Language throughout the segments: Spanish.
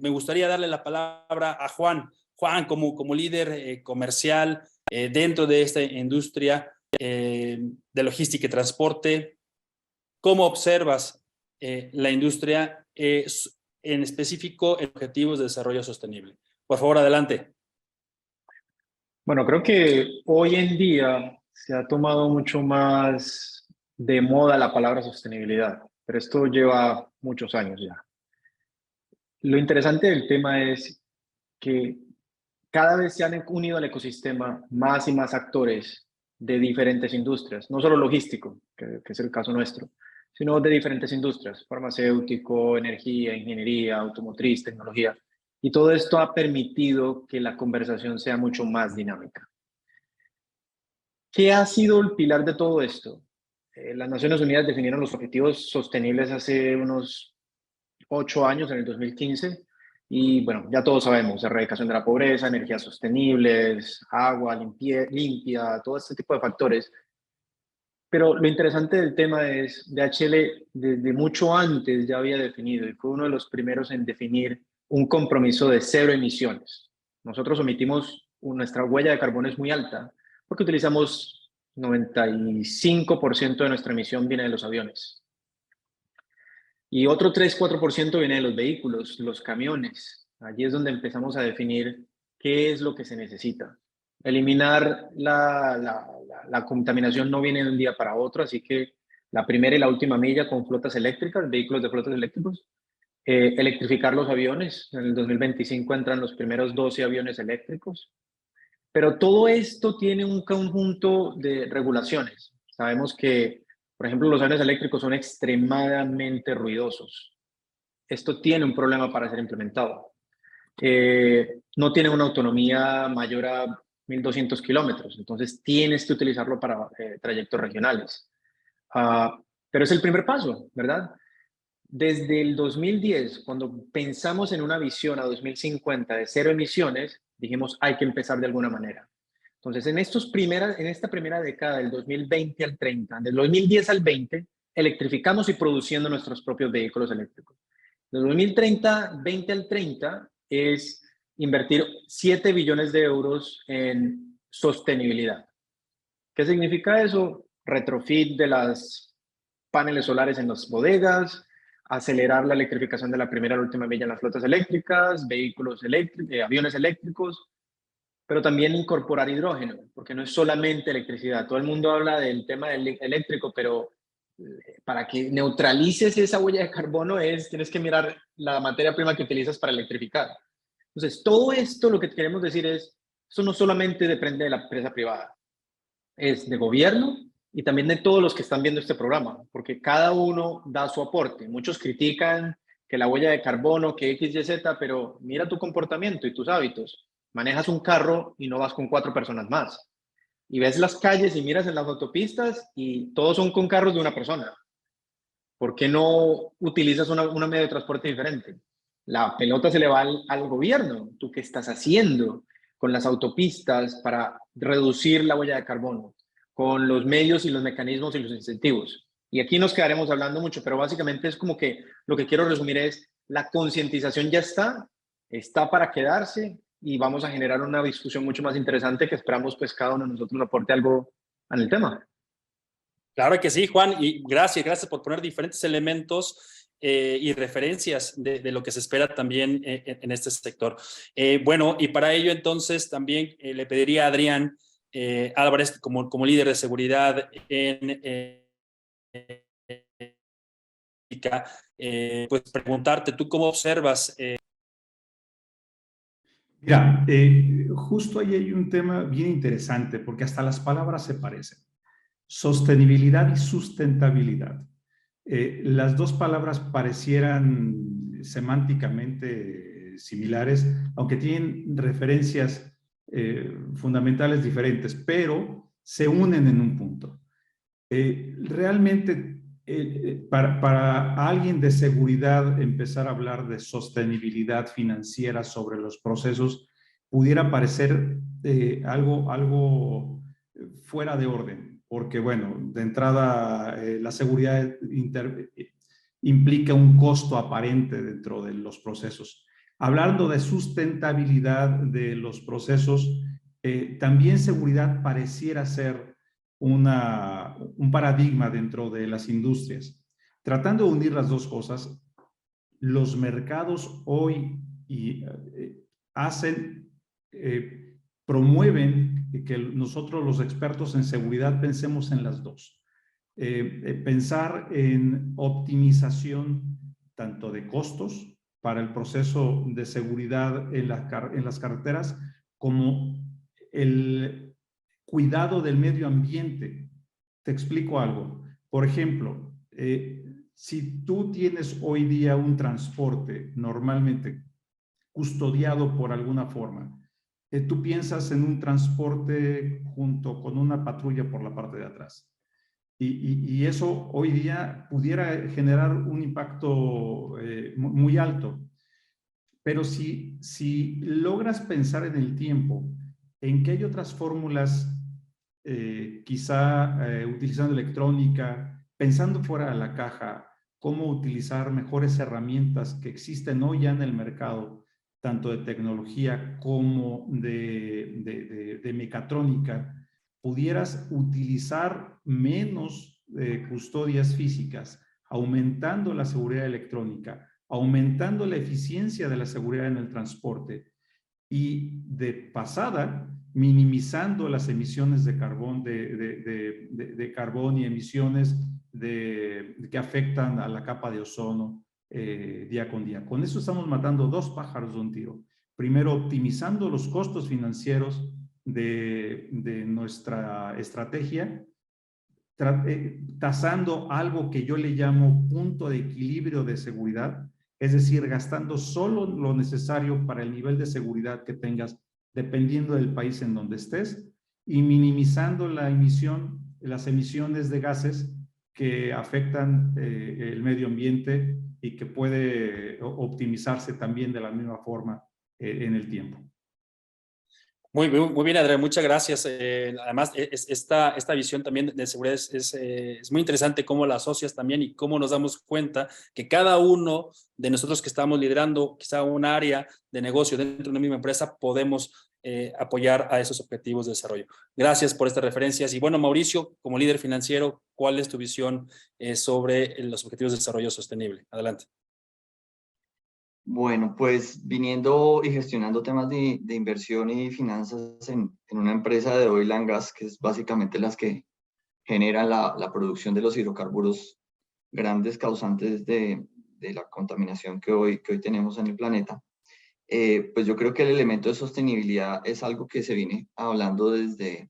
Me gustaría darle la palabra a Juan. Juan, como líder comercial dentro de esta industria de logística y transporte, ¿cómo observas la industria en específico en objetivos de desarrollo sostenible? Por favor, adelante. Bueno, creo que hoy en día se ha tomado mucho más de moda la palabra sostenibilidad, pero esto lleva muchos años ya. Lo interesante del tema es que cada vez se han unido al ecosistema más y más actores de diferentes industrias, no solo logístico, que es el caso nuestro, sino de diferentes industrias, farmacéutico, energía, ingeniería, automotriz, tecnología. Y todo esto ha permitido que la conversación sea mucho más dinámica. ¿Qué ha sido el pilar de todo esto? Las Naciones Unidas definieron los objetivos sostenibles hace unos 8 años, en el 2015, y bueno, ya todos sabemos, erradicación de la pobreza, energías sostenibles, agua limpia, todo este tipo de factores. Pero lo interesante del tema es, DHL desde mucho antes ya había definido, y fue uno de los primeros en definir un compromiso de cero emisiones. Nosotros nuestra huella de carbono es muy alta, porque utilizamos 95% de nuestra emisión viene de los aviones. Y otro 3-4% viene de los vehículos, los camiones. Allí es donde empezamos a definir qué es lo que se necesita. Eliminar la contaminación no viene de un día para otro, así que la primera y la última milla con flotas eléctricas, vehículos de flotas eléctricos. Electrificar los aviones. En el 2025 entran los primeros 12 aviones eléctricos. Pero todo esto tiene un conjunto de regulaciones. Sabemos que, por ejemplo, los aviones eléctricos son extremadamente ruidosos. Esto tiene un problema para ser implementado. No tiene una autonomía mayor a 1.200 kilómetros, entonces tienes que utilizarlo para trayectos regionales. Pero es el primer paso, ¿verdad? Desde el 2010, cuando pensamos en una visión a 2050 de cero emisiones, dijimos hay que empezar de alguna manera. Entonces, en esta primera década, del 2020 al 30, del 2010 al 20, electrificamos y produciendo nuestros propios vehículos eléctricos. Del 2020 al 30 es invertir 7 billones de euros en sostenibilidad. ¿Qué significa eso? Retrofit de las paneles solares en las bodegas, acelerar la electrificación de la primera a la última milla en las flotas eléctricas, vehículos eléctricos, aviones eléctricos, pero también incorporar hidrógeno, porque no es solamente electricidad. Todo el mundo habla del tema eléctrico, pero para que neutralices esa huella de carbono tienes que mirar la materia prima que utilizas para electrificar. Entonces, todo esto lo que queremos decir es, eso no solamente depende de la empresa privada, es de gobierno y también de todos los que están viendo este programa, porque cada uno da su aporte. Muchos critican que la huella de carbono, que X, Y, Z, pero mira tu comportamiento y tus hábitos. Manejas un carro y no vas con 4 personas más. Y ves las calles y miras en las autopistas y todos son con carros de una persona. ¿Por qué no utilizas una medio de transporte diferente? La pelota se le va al gobierno. ¿Tú qué estás haciendo con las autopistas para reducir la huella de carbono? Con los medios y los mecanismos y los incentivos. Y aquí nos quedaremos hablando mucho, pero básicamente es como que lo que quiero resumir es la concientización ya está para quedarse y vamos a generar una discusión mucho más interesante que esperamos pues cada uno de nosotros aporte algo en el tema. Claro que sí, Juan, y gracias por poner diferentes elementos y referencias de lo que se espera también en este sector. Bueno, y para ello entonces también le pediría a Adrián Álvarez, como líder de seguridad en pues preguntarte, ¿tú cómo observas? Mira, justo ahí hay un tema bien interesante, porque hasta las palabras se parecen. Sostenibilidad y sustentabilidad. Las dos palabras parecieran semánticamente similares, aunque tienen referencias fundamentales diferentes, pero se unen en un punto. Realmente, para alguien de seguridad, empezar a hablar de sostenibilidad financiera sobre los procesos pudiera parecer algo fuera de orden, porque, bueno, de entrada, la seguridad implica un costo aparente dentro de los procesos. Hablando de sustentabilidad de los procesos, también seguridad pareciera ser un paradigma dentro de las industrias. Tratando de unir las dos cosas, los mercados hoy promueven que nosotros los expertos en seguridad pensemos en las dos. Pensar en optimización tanto de costos para el proceso de seguridad en las carreteras, como el cuidado del medio ambiente. Te explico algo. Por ejemplo, si tú tienes hoy día un transporte normalmente custodiado por alguna forma, tú piensas en un transporte junto con una patrulla por la parte de atrás. Y eso hoy día pudiera generar un impacto muy alto. Pero si logras pensar en el tiempo, en que hay otras fórmulas, quizá utilizando electrónica, pensando fuera de la caja, cómo utilizar mejores herramientas que existen hoy ya en el mercado, tanto de tecnología como de mecatrónica, pudieras utilizar menos custodias físicas, aumentando la seguridad electrónica, aumentando la eficiencia de la seguridad en el transporte y de pasada minimizando las emisiones de carbón, de carbón y emisiones que afectan a la capa de ozono día con día. Con eso estamos matando dos pájaros de un tiro. Primero, optimizando los costos financieros de nuestra estrategia, tasando algo que yo le llamo punto de equilibrio de seguridad, es decir, gastando solo lo necesario para el nivel de seguridad que tengas, dependiendo del país en donde estés, y minimizando las emisiones de gases que afectan el medio ambiente y que puede optimizarse también de la misma forma en el tiempo. Muy bien, Adrián, muchas gracias. Además, esta visión también de seguridad es muy interesante cómo la asocias también y cómo nos damos cuenta que cada uno de nosotros que estamos liderando quizá un área de negocio dentro de una misma empresa podemos apoyar a esos objetivos de desarrollo. Gracias por estas referencias. Y bueno, Mauricio, como líder financiero, ¿cuál es tu visión sobre los objetivos de desarrollo sostenible? Adelante. Bueno, pues viniendo y gestionando temas de inversión y finanzas en una empresa de oil and gas, que es básicamente las que generan la producción de los hidrocarburos, grandes causantes de la contaminación que hoy tenemos en el planeta, pues yo creo que el elemento de sostenibilidad es algo que se viene hablando desde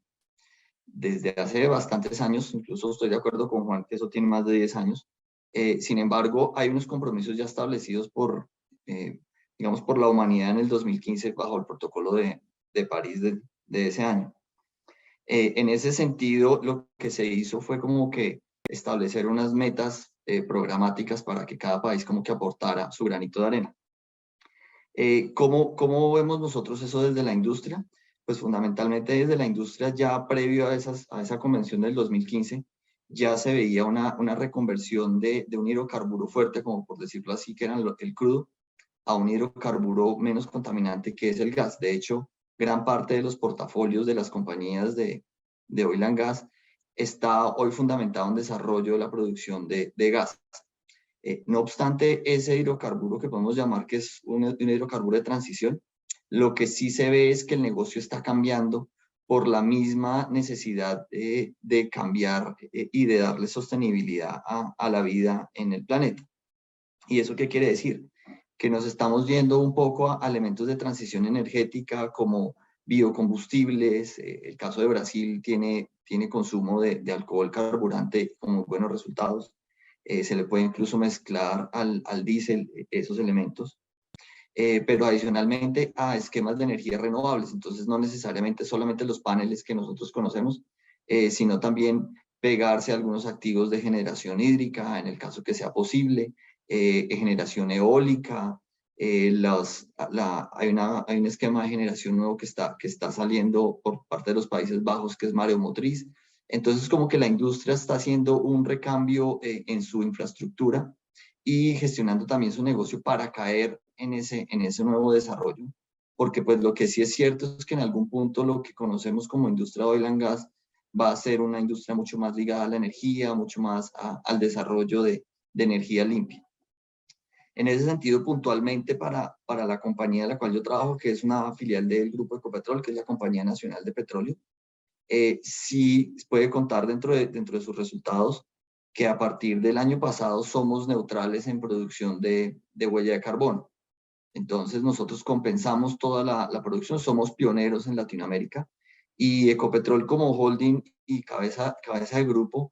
hace bastantes años. Incluso estoy de acuerdo con Juan que eso tiene más de 10 años. Sin embargo, hay unos compromisos ya establecidos digamos, por la humanidad en el 2015 bajo el protocolo de París de ese año. En ese sentido, lo que se hizo fue como que establecer unas metas programáticas para que cada país como que aportara su granito de arena. ¿Cómo vemos nosotros eso desde la industria? Pues fundamentalmente desde la industria, ya previo a esa convención del 2015, ya se veía una reconversión de un hidrocarburo fuerte, como por decirlo así, que era el crudo, a un hidrocarburo menos contaminante, que es el gas. De hecho, gran parte de los portafolios de las compañías de oil and gas está hoy fundamentado en desarrollo de la producción de gas. No obstante, ese hidrocarburo que podemos llamar que es un hidrocarburo de transición, lo que sí se ve es que el negocio está cambiando por la misma necesidad de cambiar y de darle sostenibilidad a la vida en el planeta. ¿Y eso qué quiere decir? Que nos estamos yendo un poco a elementos de transición energética como biocombustibles. El caso de Brasil tiene consumo de alcohol carburante con muy buenos resultados. Se le puede incluso mezclar al diésel esos elementos. Pero adicionalmente a esquemas de energías renovables. Entonces no necesariamente solamente los paneles que nosotros conocemos, sino también pegarse a algunos activos de generación hídrica, en el caso que sea posible, generación eólica. Hay un esquema de generación nuevo que está saliendo por parte de los Países Bajos, que es mareomotriz. Entonces, como que la industria está haciendo un recambio en su infraestructura y gestionando también su negocio para caer en ese nuevo desarrollo, porque pues lo que sí es cierto es que en algún punto lo que conocemos como industria oil and gas va a ser una industria mucho más ligada a la energía, mucho más al desarrollo de energía limpia. En ese sentido, puntualmente para la compañía de la cual yo trabajo, que es una filial del Grupo Ecopetrol, que es la Compañía Nacional de Petróleo, sí puede contar dentro de sus resultados que a partir del año pasado somos neutrales en producción de huella de carbono. Entonces nosotros compensamos toda la producción, somos pioneros en Latinoamérica y Ecopetrol como holding y cabeza de grupo,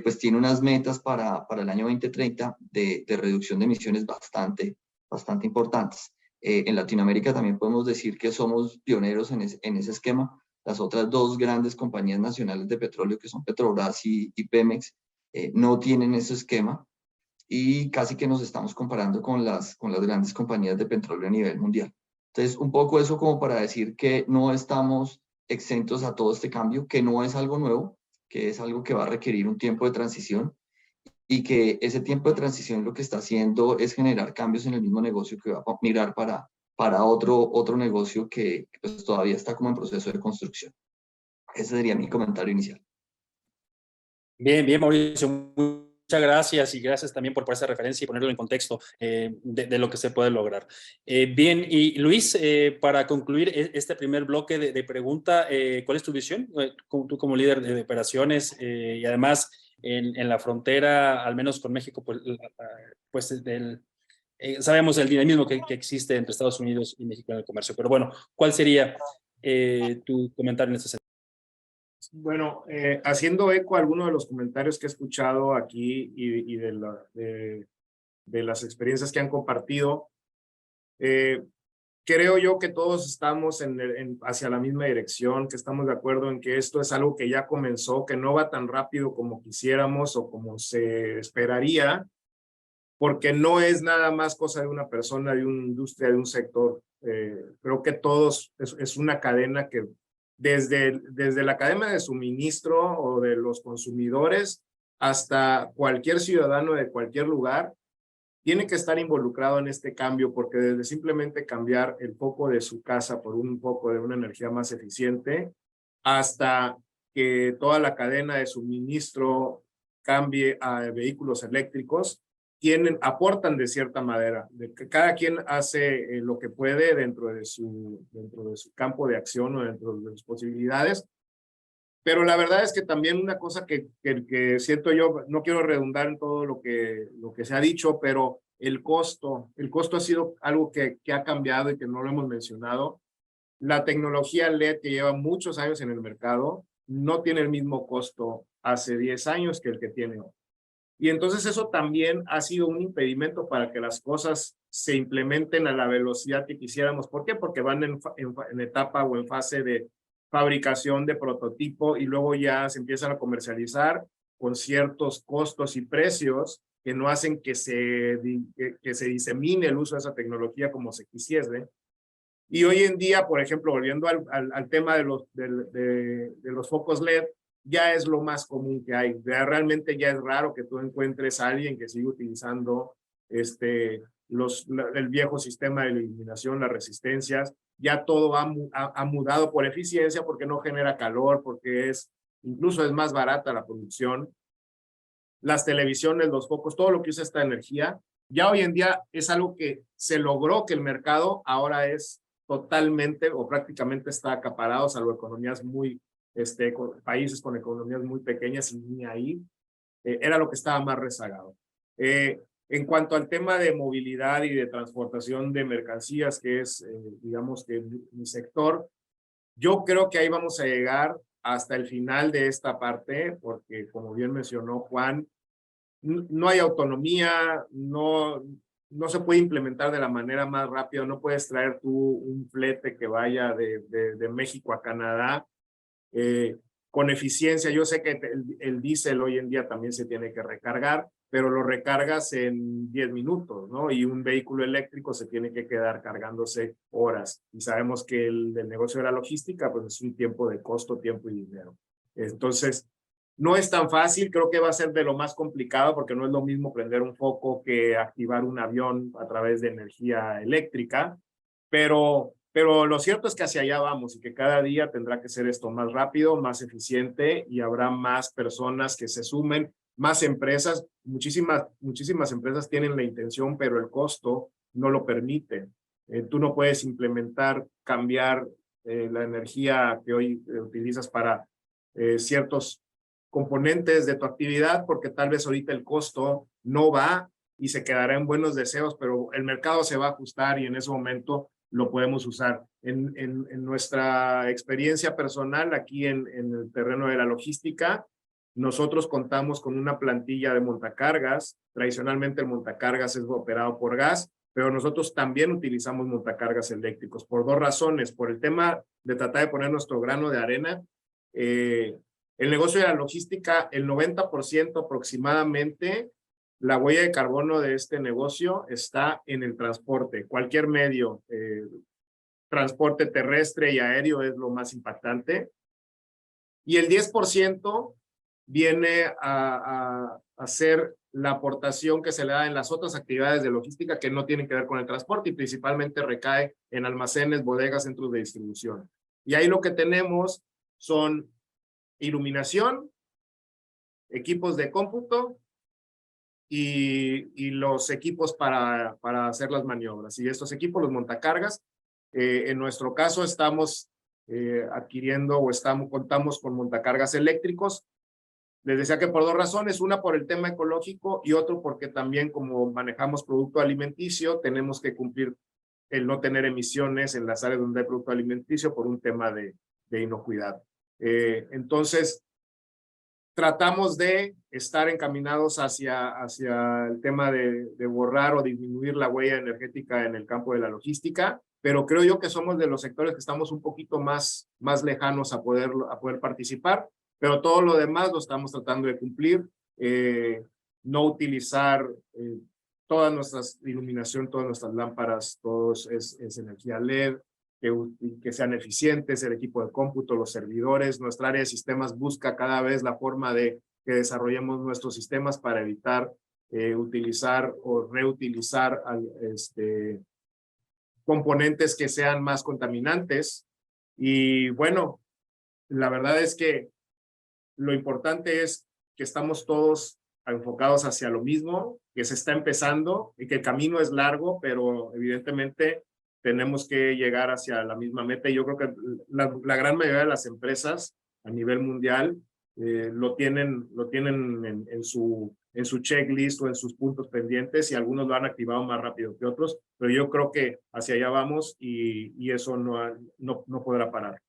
pues tiene unas metas para el año 2030 de reducción de emisiones bastante importantes. En Latinoamérica también podemos decir que somos pioneros en ese esquema. Las otras dos grandes compañías nacionales de petróleo, que son Petrobras y Pemex, no tienen ese esquema y casi que nos estamos comparando con las grandes compañías de petróleo a nivel mundial. Entonces, un poco eso como para decir que no estamos exentos a todo este cambio, que no es algo nuevo, que es algo que va a requerir un tiempo de transición y que ese tiempo de transición lo que está haciendo es generar cambios en el mismo negocio que va a migrar para otro negocio que pues, todavía está como en proceso de construcción. Ese sería mi comentario inicial. Bien, bien, Mauricio. Muchas gracias y gracias también por esa referencia y ponerlo en contexto de lo que se puede lograr. Bien, y Luis, para concluir este primer bloque de pregunta, ¿cuál es tu visión? Tú como líder de operaciones y además en la frontera, al menos con México, pues sabemos el dinamismo que existe entre Estados Unidos y México en el comercio. Pero bueno, ¿cuál sería tu comentario en este sentido? Bueno, haciendo eco a algunos de los comentarios que he escuchado aquí y de las experiencias que han compartido, creo yo que todos estamos hacia la misma dirección, que estamos de acuerdo en que esto es algo que ya comenzó, que no va tan rápido como quisiéramos o como se esperaría, porque no es nada más cosa de una persona, de una industria, de un sector. Creo que todos, es una cadena que desde la cadena de suministro o de los consumidores hasta cualquier ciudadano de cualquier lugar tiene que estar involucrado en este cambio, porque desde simplemente cambiar el foco de su casa por un foco de una energía más eficiente hasta que toda la cadena de suministro cambie a vehículos eléctricos, aportan de cierta manera. Cada quien hace lo que puede dentro de su campo de acción o dentro de sus posibilidades. Pero la verdad es que también una cosa que siento yo, no quiero redundar en todo lo que se ha dicho, pero el costo ha sido algo que ha cambiado y que no lo hemos mencionado. La tecnología LED que lleva muchos años en el mercado no tiene el mismo costo hace 10 años que el que tiene hoy. Y entonces eso también ha sido un impedimento para que las cosas se implementen a la velocidad que quisiéramos. ¿Por qué? Porque van en etapa o en fase de fabricación de prototipo y luego ya se empiezan a comercializar con ciertos costos y precios que no hacen que se disemine el uso de esa tecnología como se quisiese. Y hoy en día, por ejemplo, volviendo al tema de los focos LED, ya es lo más común que hay. Realmente ya es raro que tú encuentres a alguien que siga utilizando el viejo sistema de iluminación, las resistencias. Ya todo ha mudado por eficiencia, porque no genera calor, porque incluso es más barata la producción. Las televisiones, los focos, todo lo que usa esta energía, ya hoy en día es algo que se logró que el mercado ahora es totalmente o prácticamente está acaparado, salvo economías países con economías muy pequeñas y ni ahí, era lo que estaba más rezagado. En cuanto al tema de movilidad y de transportación de mercancías, que es, digamos que mi sector, yo creo que ahí vamos a llegar hasta el final de esta parte, porque como bien mencionó Juan, no hay autonomía, no se puede implementar de la manera más rápida, no puedes traer tú un flete que vaya de México a Canadá con eficiencia. Yo sé que el diésel hoy en día también se tiene que recargar, pero lo recargas en 10 minutos, ¿no? Y un vehículo eléctrico se tiene que quedar cargándose horas. Y sabemos que el negocio de la logística, pues es un tiempo de costo, tiempo y dinero. Entonces, No es tan fácil, creo que va a ser de lo más complicado porque no es lo mismo prender un foco que activar un avión a través de energía eléctrica, pero lo cierto es que hacia allá vamos y que cada día tendrá que ser esto más rápido, más eficiente y habrá más personas que se sumen, más empresas. Muchísimas empresas tienen la intención, pero el costo no lo permite. Tú no puedes implementar, cambiar la energía que hoy utilizas para ciertos componentes de tu actividad porque tal vez ahorita el costo no va y se quedará en buenos deseos, pero el mercado se va a ajustar y en ese momento lo podemos usar. En nuestra experiencia personal aquí en el terreno de la logística, nosotros contamos con una plantilla de montacargas. Tradicionalmente el montacargas es operado por gas, pero nosotros también utilizamos montacargas eléctricos por dos razones. Por el tema de tratar de poner nuestro grano de arena. El negocio de la logística, el 90% aproximadamente, la huella de carbono de este negocio está en el transporte. Cualquier medio, transporte terrestre y aéreo es lo más impactante. Y el 10% viene a hacer la aportación que se le da en las otras actividades de logística que no tienen que ver con el transporte y principalmente recae en almacenes, bodegas, centros de distribución. Y ahí lo que tenemos son iluminación, equipos de cómputo y los equipos para hacer las maniobras. Y estos equipos, los montacargas, en nuestro caso estamos adquiriendo o contamos con montacargas eléctricos. Les decía que por dos razones, una por el tema ecológico y otro porque también como manejamos producto alimenticio, tenemos que cumplir el no tener emisiones en las áreas donde hay producto alimenticio por un tema de inocuidad. Entonces, tratamos de estar encaminados hacia el tema de borrar o disminuir la huella energética en el campo de la logística, pero creo yo que somos de los sectores que estamos un poquito más lejanos a poder participar, pero todo lo demás lo estamos tratando de cumplir, no utilizar toda nuestra iluminación, todas nuestras lámparas, todos es energía LED, que sean eficientes, el equipo de cómputo, los servidores. Nuestra área de sistemas busca cada vez la forma de que desarrollemos nuestros sistemas para evitar utilizar o reutilizar componentes que sean más contaminantes. Y bueno, la verdad es que lo importante es que estamos todos enfocados hacia lo mismo, que se está empezando y que el camino es largo, pero evidentemente tenemos que llegar hacia la misma meta. Y yo creo que la gran mayoría de las empresas a nivel mundial lo tienen en su checklist o en sus puntos pendientes y algunos lo han activado más rápido que otros, pero yo creo que hacia allá vamos y eso no podrá parar.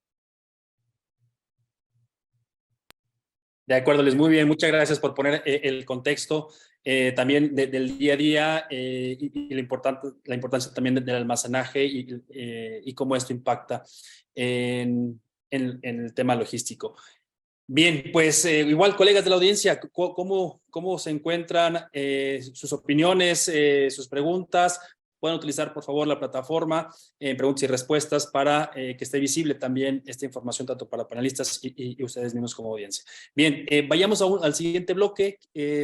De acuerdo, Luis, muy bien, muchas gracias por poner el contexto también del día a día y la importancia también del almacenaje y cómo esto impacta en el tema logístico. Bien, pues igual, colegas de la audiencia, ¿cómo se encuentran sus opiniones, sus preguntas? Pueden utilizar, por favor, la plataforma preguntas y respuestas para que esté visible también esta información tanto para panelistas y ustedes mismos como audiencia. Bien, vayamos al siguiente bloque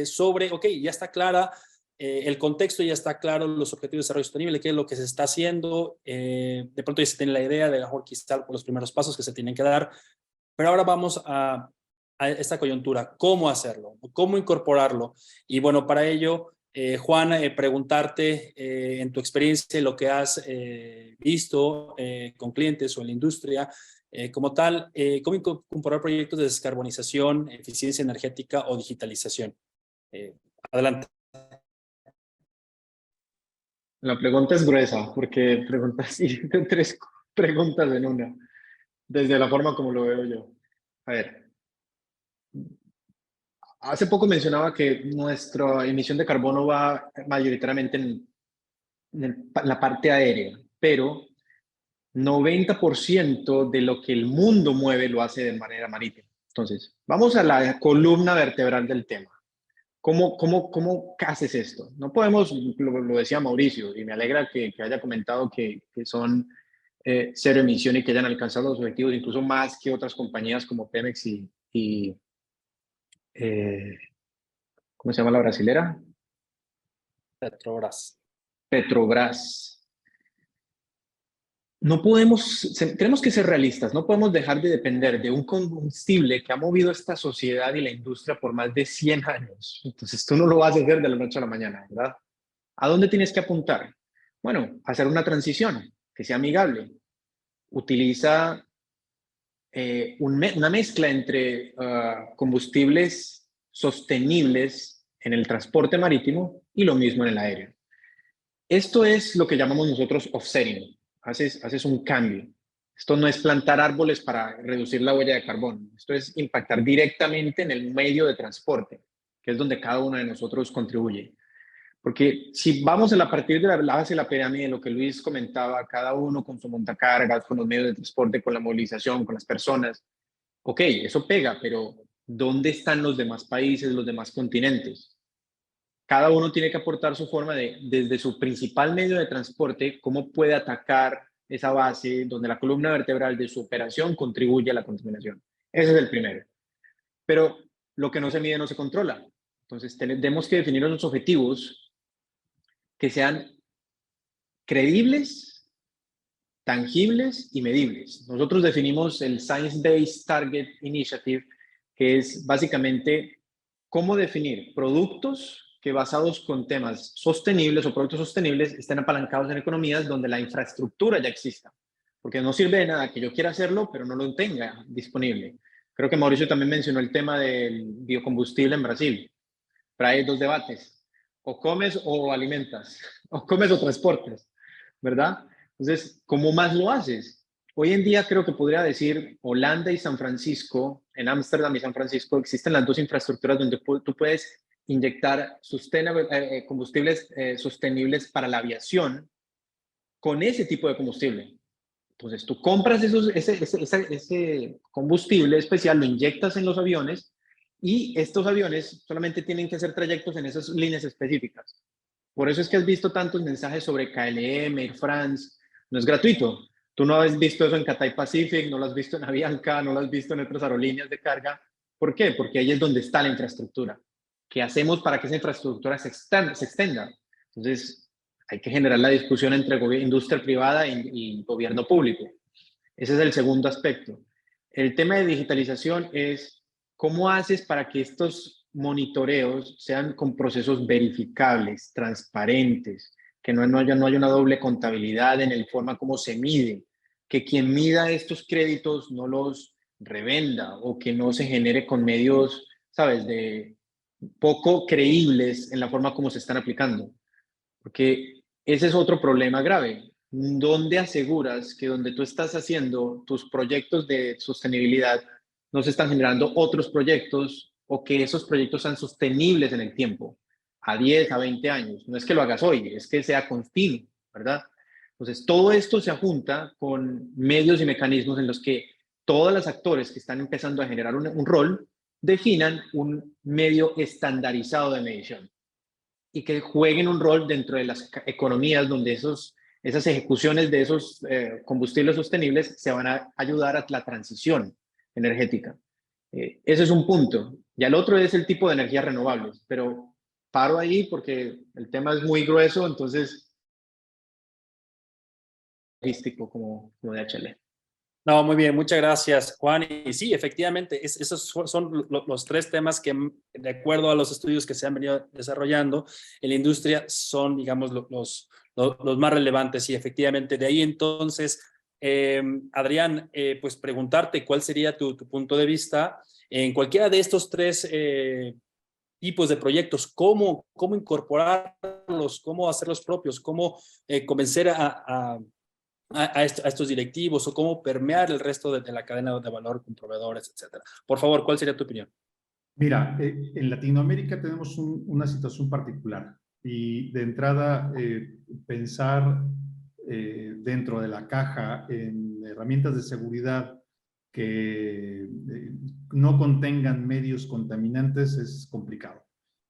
sobre, ya está clara el contexto, ya está claro los objetivos de desarrollo sostenible, qué es lo que se está haciendo. De pronto ya se tiene la idea de mejor quizá por los primeros pasos que se tienen que dar. Pero ahora vamos a esta coyuntura, ¿cómo hacerlo? ¿Cómo incorporarlo? Y bueno, para ello, Juan, preguntarte en tu experiencia, lo que has visto con clientes o en la industria, como tal, ¿cómo incorporar proyectos de descarbonización, eficiencia energética o digitalización? Adelante. La pregunta es gruesa, porque preguntas y tres preguntas en una, desde la forma como lo veo yo. A ver, hace poco mencionaba que nuestra emisión de carbono va mayoritariamente en la parte aérea, pero 90% de lo que el mundo mueve lo hace de manera marítima. Entonces, vamos a la columna vertebral del tema. ¿Cómo haces esto? No podemos, lo decía Mauricio, y me alegra que haya comentado que son cero emisión y que hayan alcanzado los objetivos, incluso más que otras compañías como Pemex y ¿cómo se llama la brasilera? Petrobras. Petrobras. Tenemos que ser realistas, no podemos dejar de depender de un combustible que ha movido esta sociedad y la industria por más de 100 años. Entonces tú no lo vas a hacer de la noche a la mañana, ¿verdad? ¿A dónde tienes que apuntar? Bueno, hacer una transición que sea amigable. Utiliza una mezcla entre combustibles sostenibles en el transporte marítimo y lo mismo en el aéreo. Esto es lo que llamamos nosotros offsetting. Haces un cambio. Esto no es plantar árboles para reducir la huella de carbono. Esto es impactar directamente en el medio de transporte, que es donde cada uno de nosotros contribuye. Porque si vamos a partir de la base de la pirámide, lo que Luis comentaba, cada uno con su montacargas, con los medios de transporte, con la movilización, con las personas, ok, eso pega, pero ¿dónde están los demás países, los demás continentes? Cada uno tiene que aportar su forma desde su principal medio de transporte, cómo puede atacar esa base donde la columna vertebral de su operación contribuye a la contaminación. Ese es el primero. Pero lo que no se mide no se controla. Entonces tenemos que definir unos objetivos que sean creíbles, tangibles y medibles. Nosotros definimos el Science Based Target Initiative, que es básicamente cómo definir productos que basados con temas sostenibles o productos sostenibles estén apalancados en economías donde la infraestructura ya exista. Porque no sirve de nada que yo quiera hacerlo, pero no lo tenga disponible. Creo que Mauricio también mencionó el tema del biocombustible en Brasil. Pero hay dos debates. O comes o alimentas. O comes o transportas, ¿verdad? Entonces, ¿cómo más lo haces? Hoy en día creo que podría decir Holanda y San Francisco, en Ámsterdam y San Francisco, existen las dos infraestructuras donde tú puedes inyectar combustibles sostenibles para la aviación con ese tipo de combustible. Entonces, tú compras ese combustible especial, lo inyectas en los aviones y estos aviones solamente tienen que hacer trayectos en esas líneas específicas. Por eso es que has visto tantos mensajes sobre KLM, Air France. No es gratuito. Tú no has visto eso en Cathay Pacific, no lo has visto en Avianca, no lo has visto en otras aerolíneas de carga. ¿Por qué? Porque ahí es donde está la infraestructura. ¿Qué hacemos para que esa infraestructura se extenda? Entonces, hay que generar la discusión entre industria privada y gobierno público. Ese es el segundo aspecto. El tema de digitalización es cómo haces para que estos monitoreos sean con procesos verificables, transparentes, que no haya una doble contabilidad en el forma como se mide, que quien mida estos créditos no los revenda o que no se genere con medios, sabes, de poco creíbles en la forma como se están aplicando. Porque ese es otro problema grave. ¿Dónde aseguras que donde tú estás haciendo tus proyectos de sostenibilidad no se están generando otros proyectos o que esos proyectos sean sostenibles en el tiempo, a 10, a 20 años? No es que lo hagas hoy, es que sea continuo, ¿verdad? Entonces, todo esto se junta con medios y mecanismos en los que todos los actores que están empezando a generar un rol definan un medio estandarizado de medición y que jueguen un rol dentro de las economías donde esas ejecuciones de esos combustibles sostenibles se van a ayudar a la transición energética. Ese es un punto. Y el otro es el tipo de energías renovables, pero paro ahí porque el tema es muy grueso, entonces logístico como DHL. No, muy bien, muchas gracias, Juan. Y sí, efectivamente, esos son los tres temas que, de acuerdo a los estudios que se han venido desarrollando en la industria, son, digamos, los más relevantes. Y efectivamente, de ahí entonces, Adrián, pues preguntarte cuál sería tu punto de vista en cualquiera de estos tres tipos de proyectos, cómo incorporarlos, cómo hacerlos propios, cómo convencer a estos directivos o cómo permear el resto de la cadena de valor con proveedores, etcétera. Por favor, ¿cuál sería tu opinión? Mira, en Latinoamérica tenemos una situación particular y de entrada pensar dentro de la caja en herramientas de seguridad que no contengan medios contaminantes es complicado.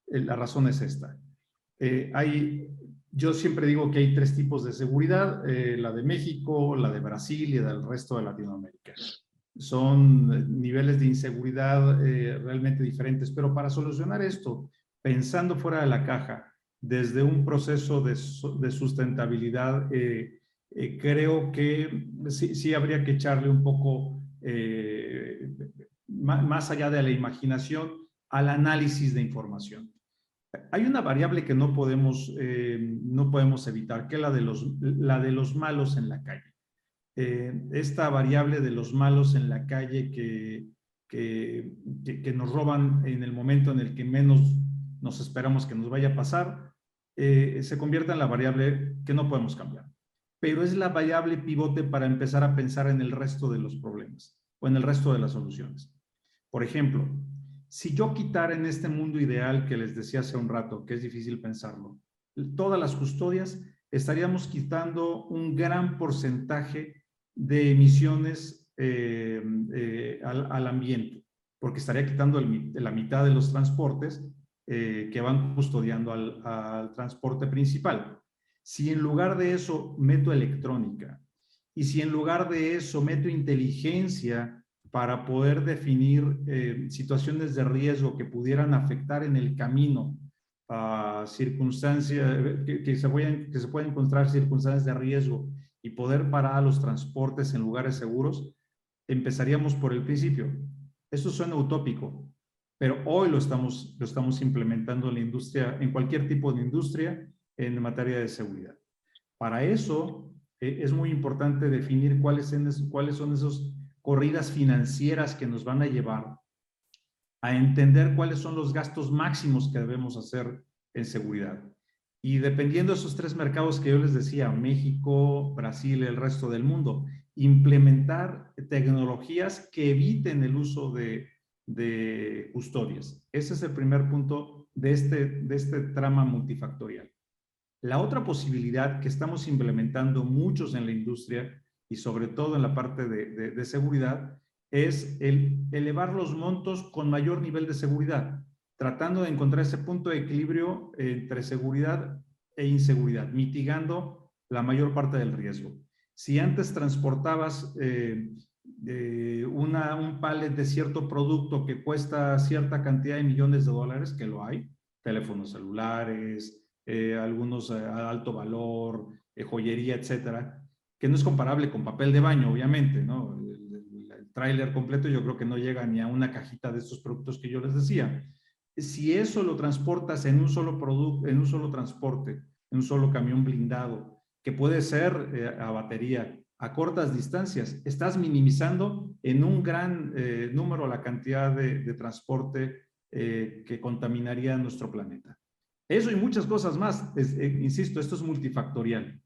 La razón es esta. Yo siempre digo que hay tres tipos de seguridad, la de México, la de Brasil y la del resto de Latinoamérica. son niveles de inseguridad realmente diferentes. Pero para solucionar esto, pensando fuera de la caja, desde un proceso de sustentabilidad, creo que sí habría que echarle un poco más allá de la imaginación al análisis de información. Hay una variable que no podemos evitar, que es la de los malos en la calle. Esta variable de los malos en la calle que nos roban en el momento en el que menos nos esperamos que nos vaya a pasar, se convierte en la variable que no podemos cambiar. Pero es la variable pivote para empezar a pensar en el resto de los problemas o en el resto de las soluciones. Por ejemplo, si yo quitara en este mundo ideal que les decía hace un rato, que es difícil pensarlo, todas las custodias, estaríamos quitando un gran porcentaje de emisiones al ambiente, porque estaría quitando la mitad de los transportes que van custodiando al transporte principal. Si en lugar de eso meto electrónica y si en lugar de eso meto inteligencia para poder definir situaciones de riesgo que pudieran afectar en el camino a circunstancias, que se pueden encontrar circunstancias de riesgo y poder parar a los transportes en lugares seguros, empezaríamos por el principio. Esto suena utópico, pero hoy lo estamos implementando en la industria, en cualquier tipo de industria, en materia de seguridad. Para eso es muy importante definir cuáles son esas corridas financieras que nos van a llevar a entender cuáles son los gastos máximos que debemos hacer en seguridad. Y dependiendo de esos tres mercados que yo les decía, México, Brasil y el resto del mundo, implementar tecnologías que eviten el uso de custodias. Ese es el primer punto de este trama multifactorial. La otra posibilidad que estamos implementando muchos en la industria y sobre todo en la parte de seguridad es el elevar los montos con mayor nivel de seguridad, tratando de encontrar ese punto de equilibrio entre seguridad e inseguridad, mitigando la mayor parte del riesgo. Si antes transportabas un pallet de cierto producto que cuesta cierta cantidad de millones de dólares, que lo hay, teléfonos celulares, algunos a alto valor, joyería, etcétera, que no es comparable con papel de baño, obviamente, ¿no? El tráiler completo yo creo que no llega ni a una cajita de estos productos que yo les decía. Si eso lo transportas en un solo producto, en un solo transporte, en un solo camión blindado, que puede ser a batería, a cortas distancias, estás minimizando en un gran número la cantidad de transporte que contaminaría nuestro planeta. Eso y muchas cosas más. Insisto, esto es multifactorial.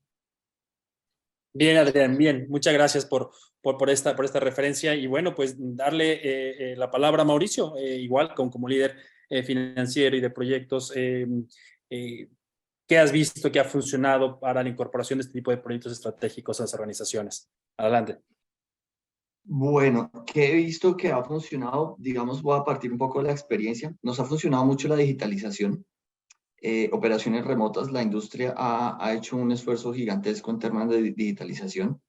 Bien, Adrián, bien. Muchas gracias por esta referencia. Y bueno, pues darle la palabra a Mauricio, igual como líder financiero y de proyectos. ¿Qué has visto que ha funcionado para la incorporación de este tipo de proyectos estratégicos a las organizaciones? Adelante. Bueno, ¿qué he visto que ha funcionado? Digamos, voy a partir un poco de la experiencia. Nos ha funcionado mucho la digitalización. Operaciones remotas, la industria ha hecho un esfuerzo gigantesco en términos de digitalización.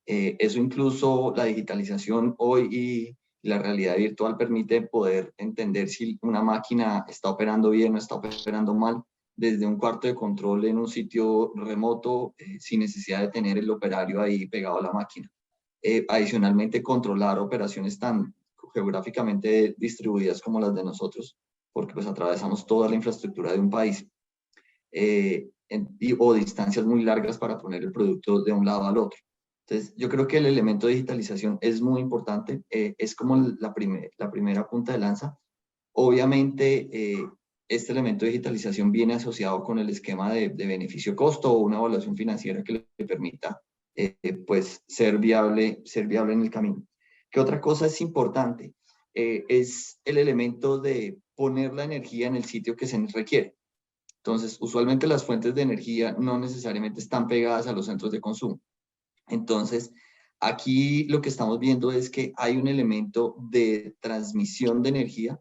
Eso incluso la digitalización hoy y la realidad virtual permite poder entender si una máquina está operando bien o está operando mal desde un cuarto de control en un sitio remoto sin necesidad de tener el operario ahí pegado a la máquina. Adicionalmente, controlar operaciones tan geográficamente distribuidas como las de nosotros, porque pues atravesamos toda la infraestructura de un país, o distancias muy largas para poner el producto de un lado al otro. Entonces, yo creo que el elemento de digitalización es muy importante, es como la primera punta de lanza. Obviamente, este elemento de digitalización viene asociado con el esquema de beneficio-costo o una evaluación financiera que le permita pues ser viable en el camino. ¿Qué otra cosa es importante? Es el elemento de poner la energía en el sitio que se requiere. Entonces, usualmente las fuentes de energía no necesariamente están pegadas a los centros de consumo. Entonces, aquí lo que estamos viendo es que hay un elemento de transmisión de energía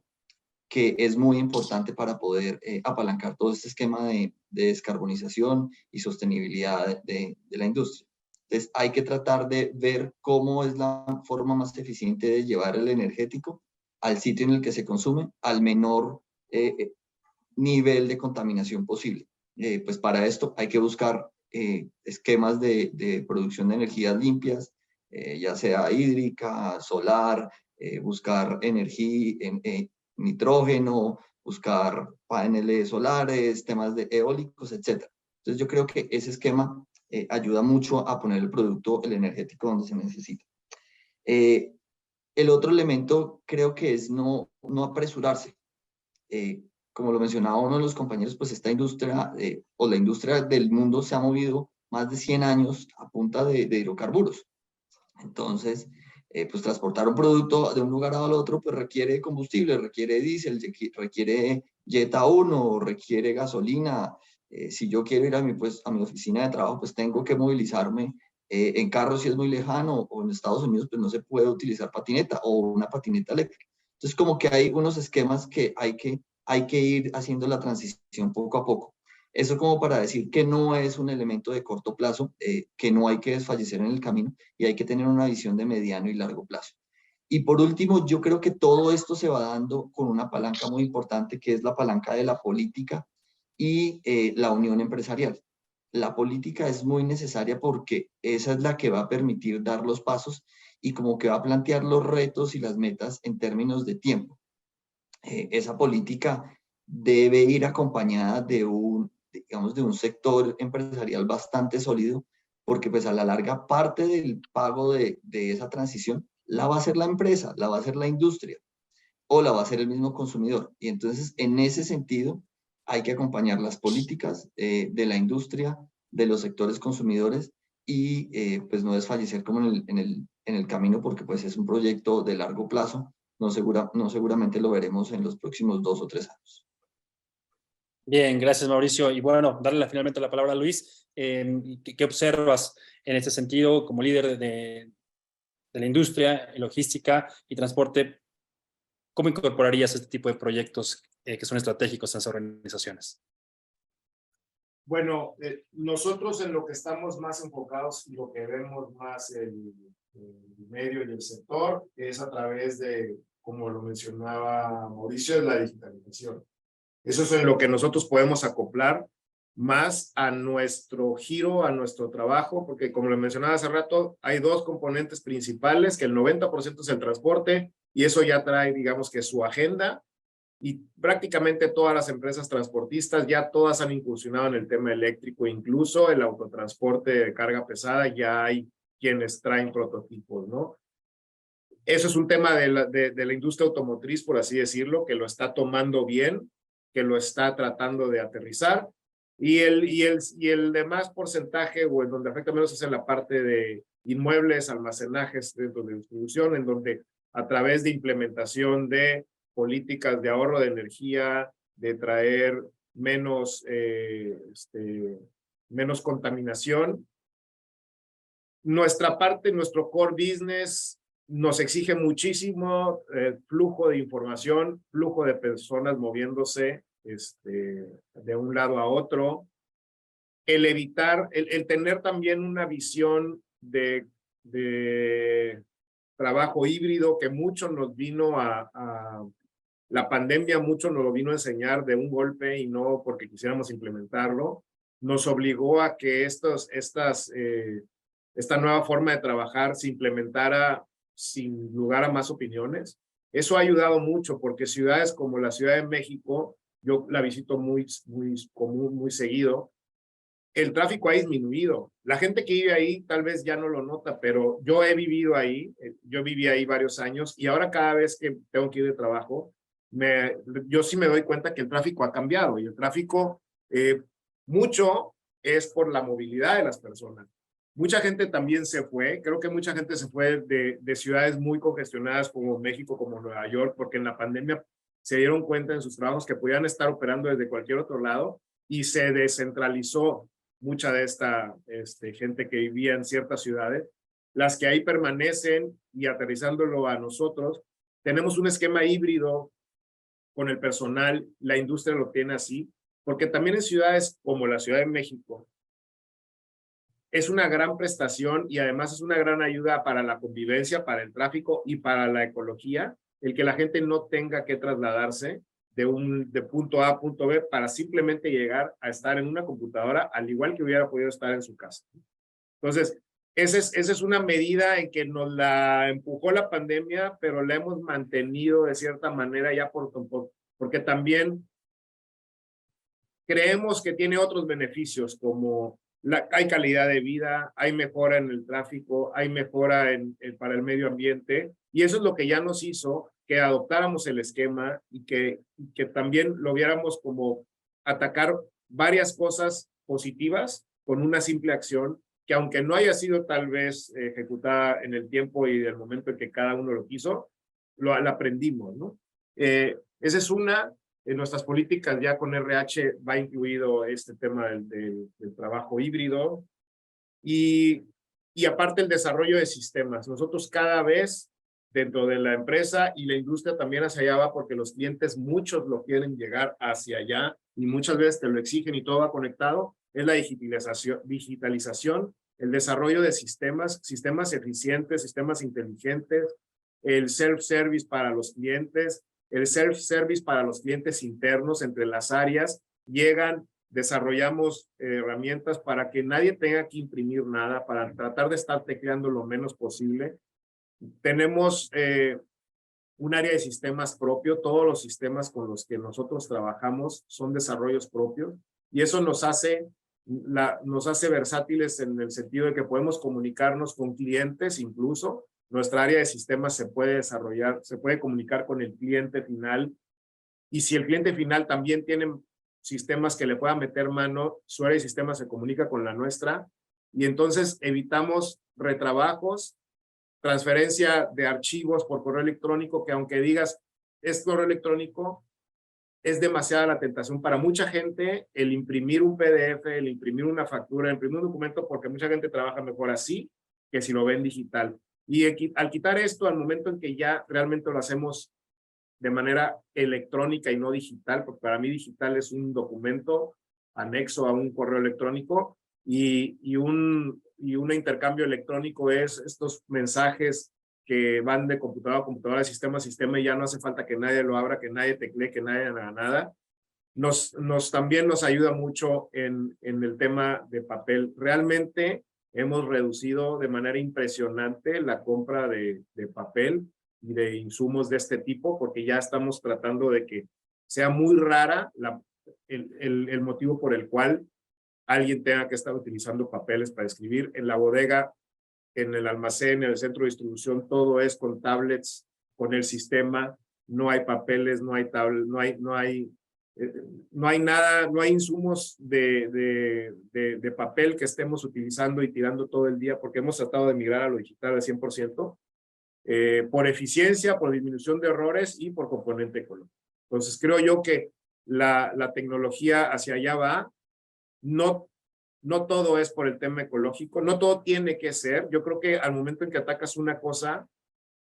que es muy importante para poder apalancar todo este esquema de descarbonización y sostenibilidad de la industria. Entonces hay que tratar de ver cómo es la forma más eficiente de llevar el energético al sitio en el que se consume, al menor nivel de contaminación posible. Pues para esto hay que buscar esquemas de producción de energías limpias, ya sea hídrica, solar, buscar energía, nitrógeno, buscar paneles solares, temas de eólicos, etc. Entonces yo creo que ese esquema ayuda mucho a poner el producto, el energético, donde se necesita. El otro elemento creo que es no apresurarse. Como lo mencionaba uno de los compañeros, pues esta industria o la industria del mundo se ha movido más de 100 años a punta de hidrocarburos. Entonces, pues transportar un producto de un lugar al otro pues requiere combustible, requiere diésel, requiere Jet A1, requiere gasolina. Si yo quiero ir a mi oficina de trabajo, pues tengo que movilizarme en carro si es muy lejano, o en Estados Unidos pues no se puede utilizar patineta o una patineta eléctrica. Entonces como que hay unos esquemas que hay que ir haciendo la transición poco a poco. Eso como para decir que no es un elemento de corto plazo, que no hay que desfallecer en el camino y hay que tener una visión de mediano y largo plazo. Y por último, yo creo que todo esto se va dando con una palanca muy importante, que es la palanca de la política y la unión empresarial. La política es muy necesaria porque esa es la que va a permitir dar los pasos y como que va a plantear los retos y las metas en términos de tiempo. Esa política debe ir acompañada de un sector empresarial bastante sólido, porque pues a la larga parte del pago de esa transición la va a hacer la empresa, la va a hacer la industria o la va a hacer el mismo consumidor. Y entonces en ese sentido hay que acompañar las políticas de la industria, de los sectores consumidores y pues no desfallecer como en el camino, porque pues es un proyecto de largo plazo. No seguramente lo veremos en los próximos 2 o 3 años. Bien, gracias Mauricio. Y bueno, darle finalmente la palabra a Luis. ¿Qué observas en este sentido como líder de la industria, logística y transporte? ¿Cómo incorporarías este tipo de proyectos que son estratégicos en esas organizaciones? Bueno, nosotros en lo que estamos más enfocados y lo que vemos más el medio y el sector es a través de, como lo mencionaba Mauricio, es la digitalización. Eso es en lo que nosotros podemos acoplar más a nuestro giro, a nuestro trabajo, porque como lo mencionaba hace rato, hay dos componentes principales, que el 90% es el transporte, y eso ya trae, digamos que su agenda, y prácticamente todas las empresas transportistas ya todas han incursionado en el tema eléctrico, incluso el autotransporte de carga pesada, ya hay quienes traen prototipos, ¿no? Eso es un tema de la industria automotriz, por así decirlo, que lo está tomando bien, que lo está tratando de aterrizar, y el demás porcentaje, o en donde afecta menos, es en la parte de inmuebles, almacenajes dentro de distribución, en donde a través de implementación de políticas de ahorro de energía, de traer menos, menos contaminación. Nuestra parte, nuestro core business nos exige muchísimo flujo de información, flujo de personas moviéndose de un lado a otro. El evitar, el tener también una visión de trabajo híbrido que mucho nos vino la pandemia mucho nos lo vino a enseñar de un golpe y no porque quisiéramos implementarlo. Nos obligó a que esta nueva forma de trabajar se implementara sin lugar a más opiniones. Eso ha ayudado mucho porque ciudades como la Ciudad de México, yo la visito muy común, muy seguido, el tráfico ha disminuido. La gente que vive ahí tal vez ya no lo nota, pero yo he vivido ahí, yo viví ahí varios años y ahora cada vez que tengo que ir de trabajo, yo sí me doy cuenta que el tráfico ha cambiado y el tráfico mucho es por la movilidad de las personas. Mucha gente también se fue, creo que mucha gente se fue de ciudades muy congestionadas como México, como Nueva York, porque en la pandemia se dieron cuenta en sus trabajos que podían estar operando desde cualquier otro lado y se descentralizó mucha de esta gente que vivía en ciertas ciudades. Las que ahí permanecen y aterrizándolo a nosotros, tenemos un esquema híbrido con el personal, la industria lo tiene así, porque también en ciudades como la Ciudad de México, es una gran prestación y además es una gran ayuda para la convivencia, para el tráfico y para la ecología, el que la gente no tenga que trasladarse de punto A a punto B para simplemente llegar a estar en una computadora, al igual que hubiera podido estar en su casa. Entonces, esa es una medida en que nos la empujó la pandemia, pero la hemos mantenido de cierta manera ya porque también creemos que tiene otros beneficios, como hay calidad de vida, hay mejora en el tráfico, hay mejora para el medio ambiente, y eso es lo que ya nos hizo que adoptáramos el esquema y que también lo viéramos como atacar varias cosas positivas con una simple acción, que aunque no haya sido tal vez ejecutada en el tiempo y del momento en que cada uno lo quiso, la aprendimos, ¿no? Esa es una. En nuestras políticas ya con RH va incluido este tema del trabajo híbrido y aparte el desarrollo de sistemas. Nosotros cada vez dentro de la empresa y la industria también hacia allá va porque los clientes muchos lo quieren llegar hacia allá y muchas veces te lo exigen y todo va conectado. Es la digitalización, el desarrollo de sistemas eficientes, sistemas inteligentes, el self-service para los clientes, el self-service para los clientes internos entre las áreas, desarrollamos herramientas para que nadie tenga que imprimir nada, para tratar de estar tecleando lo menos posible. Tenemos un área de sistemas propio, todos los sistemas con los que nosotros trabajamos son desarrollos propios y eso nos hace versátiles en el sentido de que podemos comunicarnos con clientes incluso. Nuestra área de sistemas se puede desarrollar, se puede comunicar con el cliente final y si el cliente final también tiene sistemas que le puedan meter mano, su área de sistemas se comunica con la nuestra y entonces evitamos retrabajos, transferencia de archivos por correo electrónico que aunque digas es correo electrónico, es demasiada la tentación para mucha gente el imprimir un PDF, el imprimir una factura, el imprimir un documento porque mucha gente trabaja mejor así que si lo ven digital. Y al quitar esto, al momento en que ya realmente lo hacemos de manera electrónica y no digital, porque para mí digital es un documento anexo a un correo electrónico y un intercambio electrónico es estos mensajes que van de computadora a computadora, sistema a sistema y ya no hace falta que nadie lo abra, que nadie teclee, que nadie haga nada. También nos ayuda mucho en el tema de papel. Realmente hemos reducido de manera impresionante la compra de papel y de insumos de este tipo porque ya estamos tratando de que sea muy rara el motivo por el cual alguien tenga que estar utilizando papeles para escribir. En la bodega, en el almacén, en el centro de distribución, todo es con tablets, con el sistema, no hay papeles, no hay tablet, no hay nada, no hay insumos de papel que estemos utilizando y tirando todo el día porque hemos tratado de migrar a lo digital al 100%, por eficiencia, por disminución de errores y por componente ecológico. Entonces creo yo que la tecnología hacia allá va. No todo es por el tema ecológico, no todo tiene que ser. Yo creo que al momento en que atacas una cosa,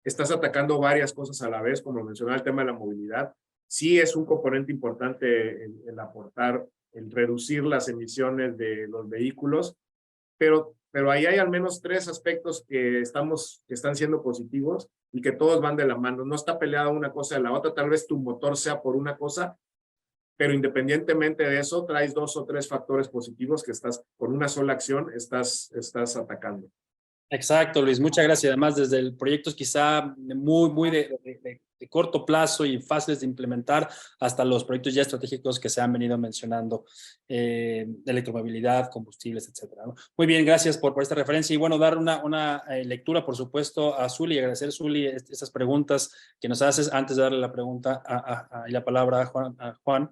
estás atacando varias cosas a la vez, como mencionaba el tema de la movilidad. Sí es un componente importante el aportar, el reducir las emisiones de los vehículos, pero ahí hay al menos 3 aspectos que están siendo positivos y que todos van de la mano. No está peleada una cosa de la otra, tal vez tu motor sea por una cosa, pero independientemente de eso, traes 2 o 3 factores positivos que con una sola acción estás atacando. Exacto, Luis, muchas gracias. Además, desde el proyecto quizá muy de corto plazo y fáciles de implementar hasta los proyectos ya estratégicos que se han venido mencionando, electromovilidad, combustibles, etcétera, ¿no? Muy bien, gracias por esta referencia. Y bueno, dar una lectura, por supuesto, a Zuli y agradecer, Zuli, estas preguntas que nos haces. Antes de darle la pregunta y la palabra a Juan,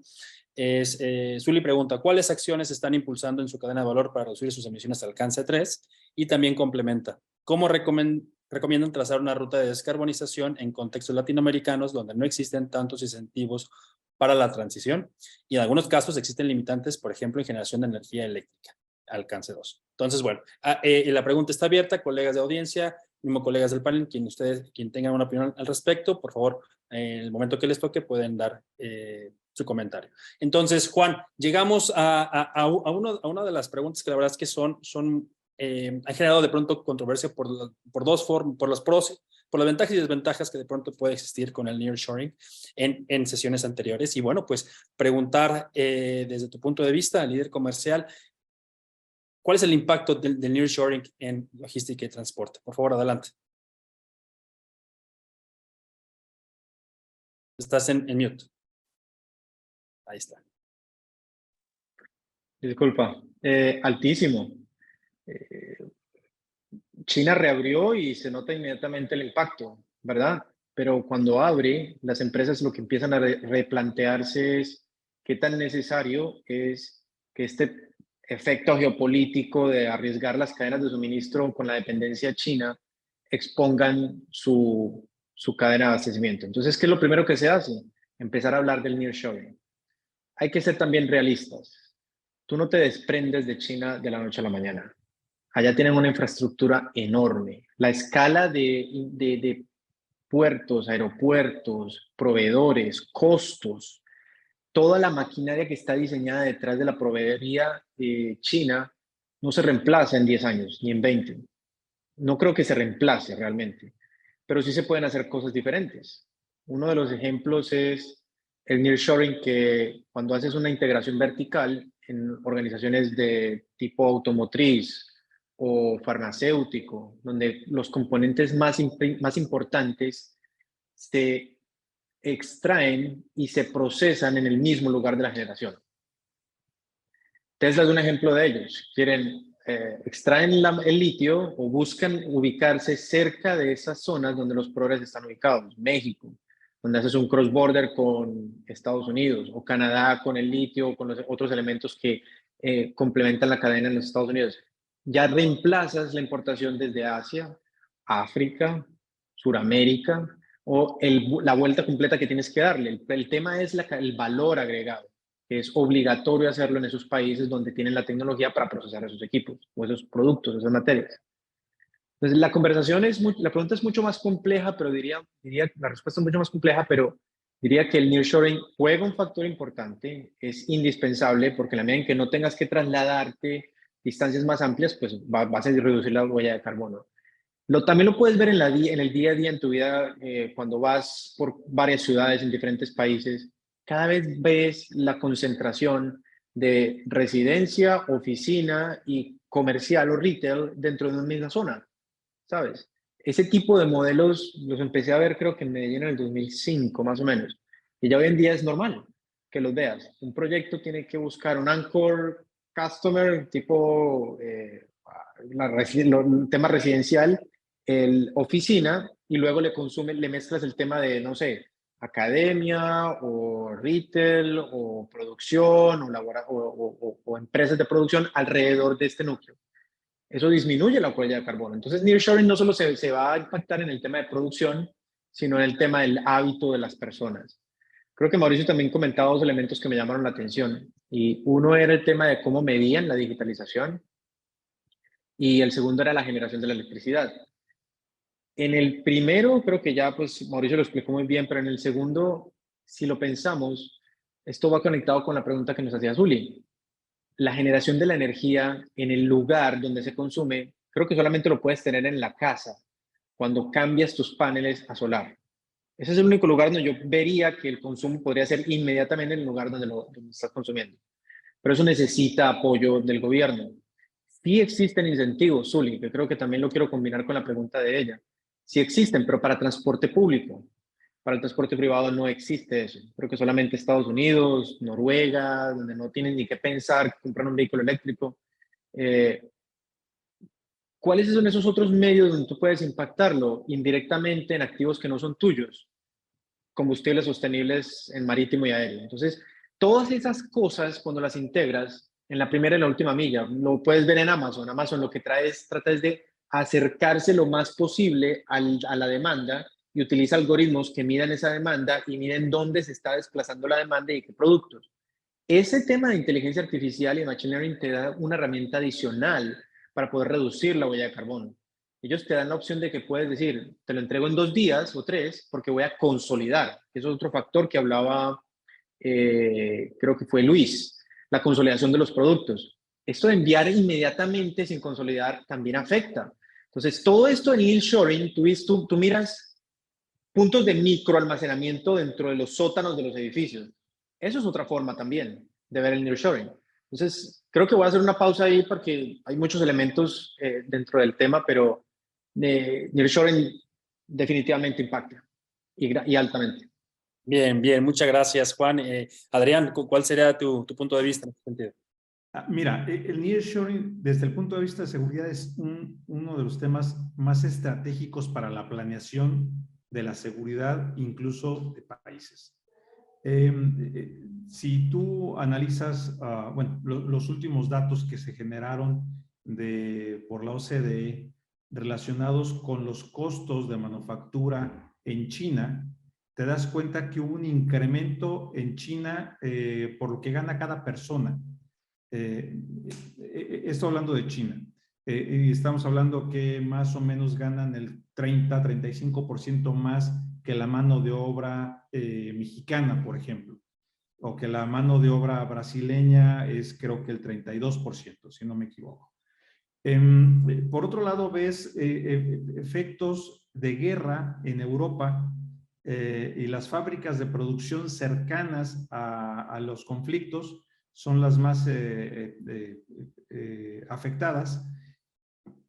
Zuli pregunta, ¿cuáles acciones están impulsando en su cadena de valor para reducir sus emisiones de alcance 3? Y también complementa, ¿cómo recomiendan trazar una ruta de descarbonización en contextos latinoamericanos donde no existen tantos incentivos para la transición? Y en algunos casos existen limitantes, por ejemplo, en generación de energía eléctrica, alcance 2. Entonces, bueno, la pregunta está abierta, colegas de audiencia, mismo colegas del panel, quien tengan una opinión al respecto, por favor, en el momento que les toque pueden dar su comentario. Entonces, Juan, llegamos a una de las preguntas que la verdad es que son han generado de pronto controversia por los pros, por las ventajas y desventajas que de pronto puede existir con el nearshoring en sesiones anteriores. Y bueno, pues preguntar desde tu punto de vista, líder comercial, ¿cuál es el impacto del nearshoring en logística y transporte? Por favor, adelante. Estás en mute. Ahí está. Disculpa, altísimo. China reabrió y se nota inmediatamente el impacto, ¿verdad? Pero cuando abre, las empresas lo que empiezan a replantearse es qué tan necesario es que este efecto geopolítico de arriesgar las cadenas de suministro con la dependencia china expongan su cadena de abastecimiento. Entonces, ¿qué es lo primero que se hace? Empezar a hablar del nearshoring. Hay que ser también realistas. Tú no te desprendes de China de la noche a la mañana. Allá tienen una infraestructura enorme. La escala de puertos, aeropuertos, proveedores, costos, toda la maquinaria que está diseñada detrás de la proveeduría china no se reemplaza en 10 años ni en 20. No creo que se reemplace realmente, pero sí se pueden hacer cosas diferentes. Uno de los ejemplos es el nearshoring, que cuando haces una integración vertical en organizaciones de tipo automotriz o farmacéutico, donde los componentes más importantes se extraen y se procesan en el mismo lugar de la generación. Tesla es un ejemplo de ellos. Extraen el litio o buscan ubicarse cerca de esas zonas donde los proveedores están ubicados. México, donde haces un cross-border con Estados Unidos, o Canadá con el litio, o con los otros elementos que complementan la cadena en los Estados Unidos. Ya reemplazas la importación desde Asia, África, Suramérica, o la vuelta completa que tienes que darle. El tema es el valor agregado, que es obligatorio hacerlo en esos países donde tienen la tecnología para procesar esos equipos o esos productos, esas materias. Entonces, la pregunta es mucho más compleja, pero diría la respuesta es mucho más compleja, pero diría que el nearshoring juega un factor importante, es indispensable, porque en la medida en que no tengas que trasladarte distancias más amplias, pues vas a reducir la huella de carbono. También lo puedes ver en el día a día en tu vida, cuando vas por varias ciudades en diferentes países. Cada vez ves la concentración de residencia, oficina y comercial o retail dentro de una misma zona, ¿sabes? Ese tipo de modelos los empecé a ver, creo que en Medellín en el 2005 más o menos, y ya hoy en día es normal que los veas. Un proyecto tiene que buscar un anchor customer tipo el tema residencial, el oficina, y luego le mezclas el tema de, no sé, academia o retail o producción o empresas de producción alrededor de este núcleo. Eso disminuye la huella de carbono. Entonces, nearshoring no solo se va a impactar en el tema de producción, sino en el tema del hábito de las personas. Creo que Mauricio también comentaba dos elementos que me llamaron la atención. Y uno era el tema de cómo medían la digitalización, y el segundo era la generación de la electricidad. En el primero, creo que ya pues Mauricio lo explicó muy bien, pero en el segundo, si lo pensamos, esto va conectado con la pregunta que nos hacía Zuli. La generación de la energía en el lugar donde se consume, creo que solamente lo puedes tener en la casa, cuando cambias tus paneles a solar. Ese es el único lugar donde yo vería que el consumo podría ser inmediatamente en el lugar donde estás consumiendo. Pero eso necesita apoyo del gobierno. Sí existen incentivos, Zuli, que creo que también lo quiero combinar con la pregunta de ella. Sí existen, pero para transporte público. Para el transporte privado no existe eso. Creo que solamente Estados Unidos, Noruega, donde no tienen ni qué pensar comprar un vehículo eléctrico. ¿Cuáles son esos otros medios donde tú puedes impactarlo indirectamente en activos que no son tuyos? Combustibles sostenibles en marítimo y aéreo. Entonces, todas esas cosas, cuando las integras en la primera y la última milla, lo puedes ver en Amazon. Amazon lo que trata es de acercarse lo más posible a la demanda, y utiliza algoritmos que midan esa demanda y miden dónde se está desplazando la demanda y qué productos. Ese tema de inteligencia artificial y machine learning te da una herramienta adicional para poder reducir la huella de carbono. Ellos te dan la opción de que puedes decir, te lo entrego en 2 días o 3 porque voy a consolidar. Eso es otro factor que hablaba, creo que fue Luis, la consolidación de los productos. esto de enviar inmediatamente sin consolidar también afecta. Entonces, todo esto en nearshoring, tú miras puntos de microalmacenamiento dentro de los sótanos de los edificios. Eso es otra forma también de ver el nearshoring. Entonces, creo que voy a hacer una pausa ahí porque hay muchos elementos dentro del tema, pero nearshoring definitivamente impacta y altamente. Bien, bien, muchas gracias, Juan. Adrián, ¿cuál sería tu punto de vista en este sentido? Mira, el nearshoring desde el punto de vista de seguridad es uno de los temas más estratégicos para la planeación de la seguridad, incluso de países. Si tú analizas, bueno, los últimos datos que se generaron por la OCDE relacionados con los costos de manufactura en China, te das cuenta que hubo un incremento en China por lo que gana cada persona. Estoy hablando de China. Y estamos hablando que más o menos ganan el 30-35% más que la mano de obra mexicana, por ejemplo, o que la mano de obra brasileña es creo que el 32%, si no me equivoco. Por otro lado, ves efectos de guerra en Europa y las fábricas de producción cercanas a los conflictos son las más afectadas.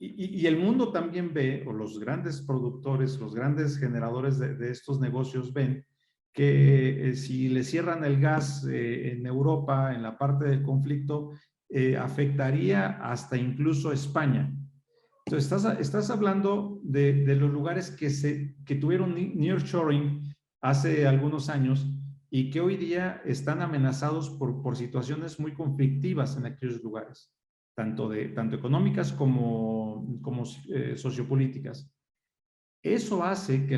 Y el mundo también ve, o los grandes productores, los grandes generadores de estos negocios ven que si le cierran el gas en Europa, en la parte del conflicto, afectaría hasta incluso España. Entonces, estás hablando de los lugares que tuvieron nearshoring hace algunos años y que hoy día están amenazados por situaciones muy conflictivas en aquellos lugares, tanto económicas como sociopolíticas. Eso hace que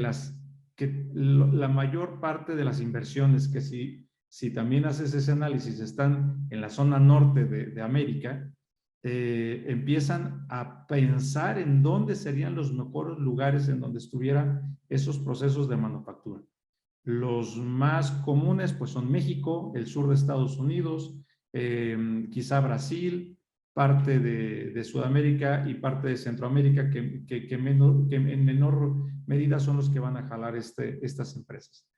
la mayor parte de las inversiones, que si también haces ese análisis, están en la zona norte de América, empiezan a pensar en dónde serían los mejores lugares en donde estuvieran esos procesos de manufactura. Los más comunes pues son México, el sur de Estados Unidos, quizá Brasil, parte de Sudamérica y parte de Centroamérica, que en menor medida son los que van a jalar estas empresas.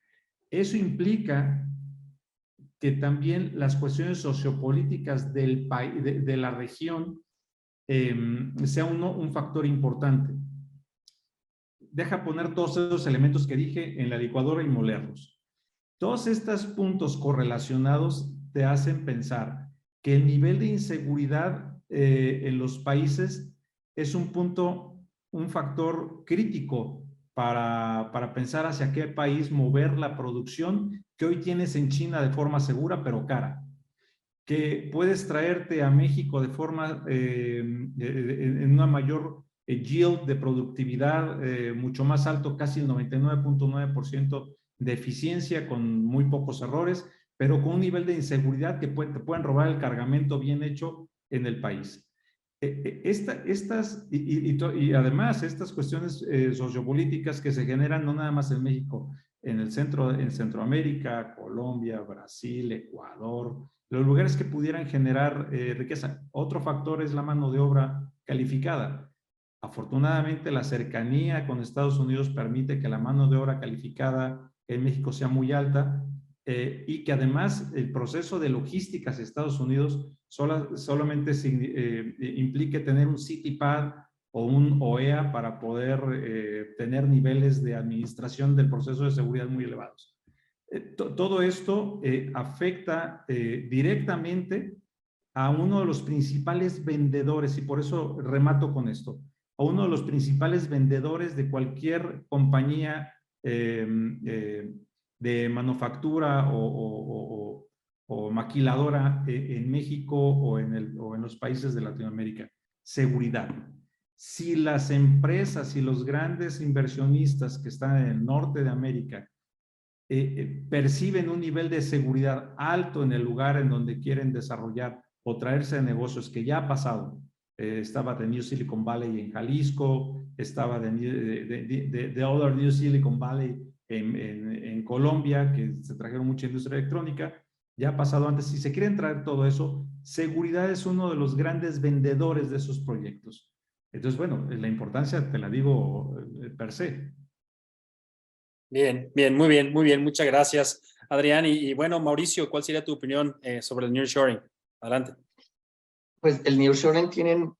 Eso implica que también las cuestiones sociopolíticas del país, de la región, sea un factor importante. Deja poner todos esos elementos que dije en la licuadora y molerlos. Todos estos puntos correlacionados te hacen pensar que el nivel de inseguridad en los países es un factor crítico para pensar hacia qué país mover la producción que hoy tienes en China de forma segura pero cara, que puedes traerte a México de forma en una mayor yield de productividad mucho más alto, casi el 99.9% de eficiencia con muy pocos errores, pero con un nivel de inseguridad que te pueden robar el cargamento bien hecho en el país. Y además estas cuestiones sociopolíticas que se generan no nada más en México, en Centroamérica, Colombia, Brasil, Ecuador, los lugares que pudieran generar riqueza. Otro factor es la mano de obra calificada. Afortunadamente, la cercanía con Estados Unidos permite que la mano de obra calificada en México sea muy alta y que además el proceso de logística hacia Estados Unidos solamente implique tener un CityPad o un OEA para poder tener niveles de administración del proceso de seguridad muy elevados. Todo esto afecta directamente a uno de los principales vendedores, y por eso remato con esto, a uno de los principales vendedores de cualquier compañía de manufactura o maquiladora en México o en los países de Latinoamérica. Seguridad. Si las empresas y los grandes inversionistas que están en el norte de América perciben un nivel de seguridad alto en el lugar en donde quieren desarrollar o traerse de negocios, que ya ha pasado. Estaba de New Silicon Valley en Jalisco, estaba de Other New Silicon Valley en Colombia, que se trajeron mucha industria electrónica. ya ha pasado antes. Si se quieren traer todo eso, seguridad es uno de los grandes vendedores de esos proyectos. Entonces, bueno, la importancia te la digo per se. Bien, bien, muy bien. Muchas gracias, Adrián. Y bueno, Mauricio, ¿cuál sería tu opinión sobre el nearshoring? Adelante. Pues el nearshoring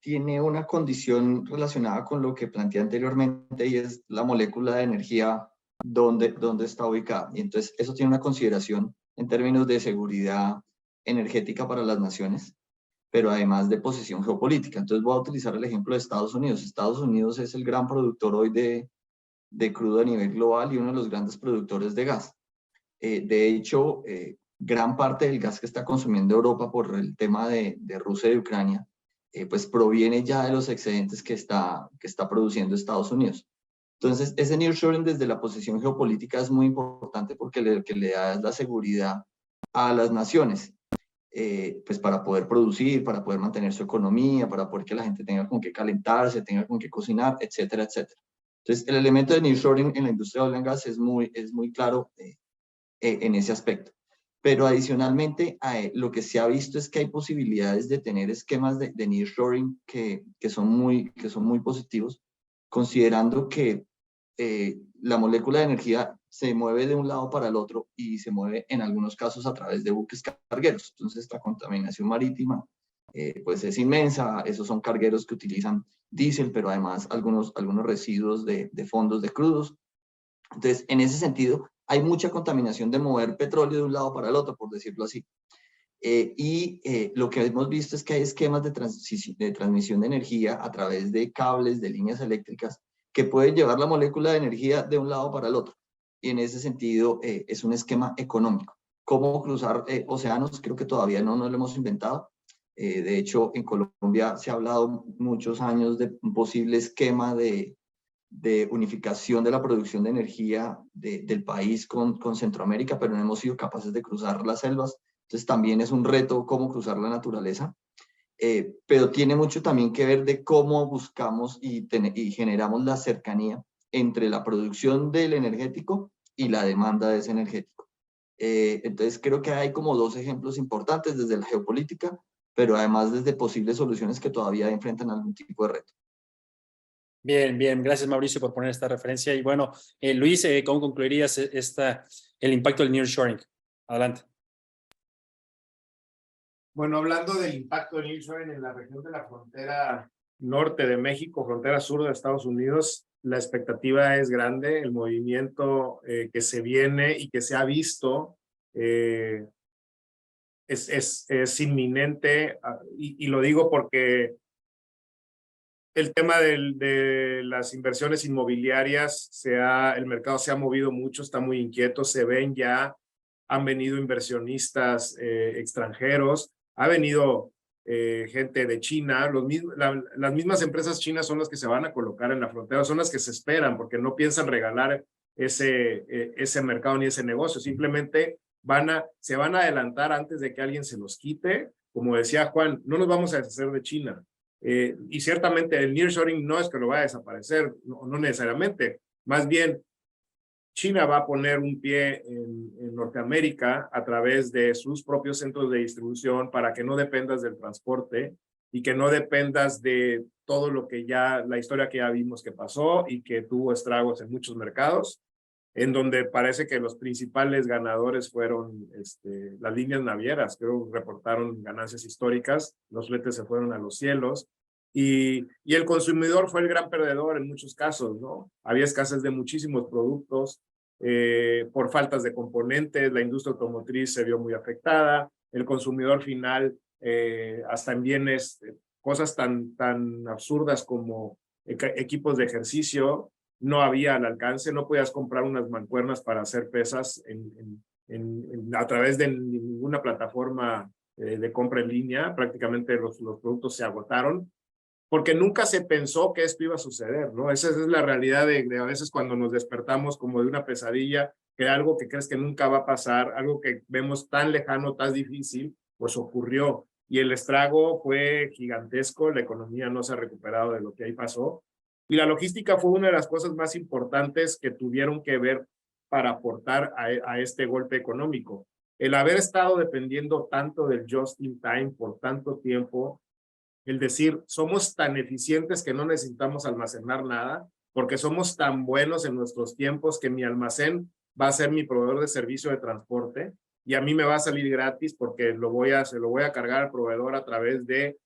tiene una condición relacionada con lo que planteé anteriormente y es la molécula de energía donde está ubicada. Y entonces eso tiene una consideración en términos de seguridad energética para las naciones, pero además de posición geopolítica. Entonces voy a utilizar el ejemplo de Estados Unidos. Estados Unidos es el gran productor hoy de crudo a nivel global y uno de los grandes productores de gas. De hecho, gran parte del gas que está consumiendo Europa por el tema de Rusia y Ucrania, pues proviene ya de los excedentes que está produciendo Estados Unidos. Entonces, ese nearshoring desde la posición geopolítica es muy importante porque lo que le da es la seguridad a las naciones, pues para poder producir, para poder mantener su economía, para poder que la gente tenga con qué calentarse, tenga con qué cocinar, etcétera, etcétera. Entonces, el elemento de nearshoring en la industria de oil and gas es muy claro en ese aspecto. Pero adicionalmente, lo que se ha visto es que hay posibilidades de tener esquemas de nearshoring que son muy positivos, considerando que la molécula de energía se mueve de un lado para el otro y se mueve en algunos casos a través de buques cargueros. Entonces, la contaminación marítima pues es inmensa. Esos son cargueros que utilizan diésel, pero además algunos residuos de fondos de crudos. Entonces, en ese sentido, hay mucha contaminación de mover petróleo de un lado para el otro, por decirlo así. Lo que hemos visto es que hay esquemas de transmisión de energía a través de cables, de líneas eléctricas, que pueden llevar la molécula de energía de un lado para el otro. Y en ese sentido, es un esquema económico. ¿Cómo cruzar océanos? Creo que todavía no lo hemos inventado. De hecho, en Colombia se ha hablado muchos años de un posible esquema de unificación de la producción de energía del país con Centroamérica, pero no hemos sido capaces de cruzar las selvas. Entonces también es un reto cómo cruzar la naturaleza, pero tiene mucho también que ver de cómo buscamos y generamos la cercanía entre la producción del energético y la demanda de ese energético. Entonces creo que hay como dos ejemplos importantes desde la geopolítica, pero además desde posibles soluciones que todavía enfrentan algún tipo de reto. Bien, bien. Gracias, Mauricio, por poner esta referencia. Y bueno, Luis, ¿cómo concluirías el impacto del nearshoring? Adelante. Bueno, hablando del impacto del nearshoring en la región de la frontera norte de México, frontera sur de Estados Unidos, la expectativa es grande, el movimiento que se viene y que se ha visto es inminente, y lo digo porque el tema de las inversiones inmobiliarias, el mercado se ha movido mucho, está muy inquieto, han venido inversionistas extranjeros, ha venido gente de China, las mismas empresas chinas son las que se van a colocar en la frontera, son las que se esperan porque no piensan regalar ese mercado ni ese negocio, simplemente se van a adelantar antes de que alguien se los quite. Como decía Juan, no nos vamos a deshacer de China. Y ciertamente el nearshoring no es que lo vaya a desaparecer, no necesariamente, más bien China va a poner un pie en Norteamérica a través de sus propios centros de distribución para que no dependas del transporte y que no dependas de todo lo que la historia que ya vimos que pasó y que tuvo estragos en muchos mercados, en donde parece que los principales ganadores fueron las líneas navieras. Creo que reportaron ganancias históricas, los fletes se fueron a los cielos, y el consumidor fue el gran perdedor en muchos casos, ¿no? Había escasez de muchísimos productos, por faltas de componentes, la industria automotriz se vio muy afectada, el consumidor final, hasta en bienes, cosas tan absurdas como equipos de ejercicio, no había al alcance, no podías comprar unas mancuernas para hacer pesas a través de ninguna plataforma de compra en línea. Prácticamente los productos se agotaron, porque nunca se pensó que esto iba a suceder, ¿no? Esa es la realidad de a veces cuando nos despertamos como de una pesadilla, que algo que crees que nunca va a pasar, algo que vemos tan lejano, tan difícil, pues ocurrió. Y el estrago fue gigantesco, la economía no se ha recuperado de lo que ahí pasó. Y la logística fue una de las cosas más importantes que tuvieron que ver para aportar a este golpe económico. el haber estado dependiendo tanto del just in time por tanto tiempo, el decir, somos tan eficientes que no necesitamos almacenar nada, porque somos tan buenos en nuestros tiempos que mi almacén va a ser mi proveedor de servicio de transporte y a mí me va a salir gratis porque se lo voy a cargar al proveedor a través de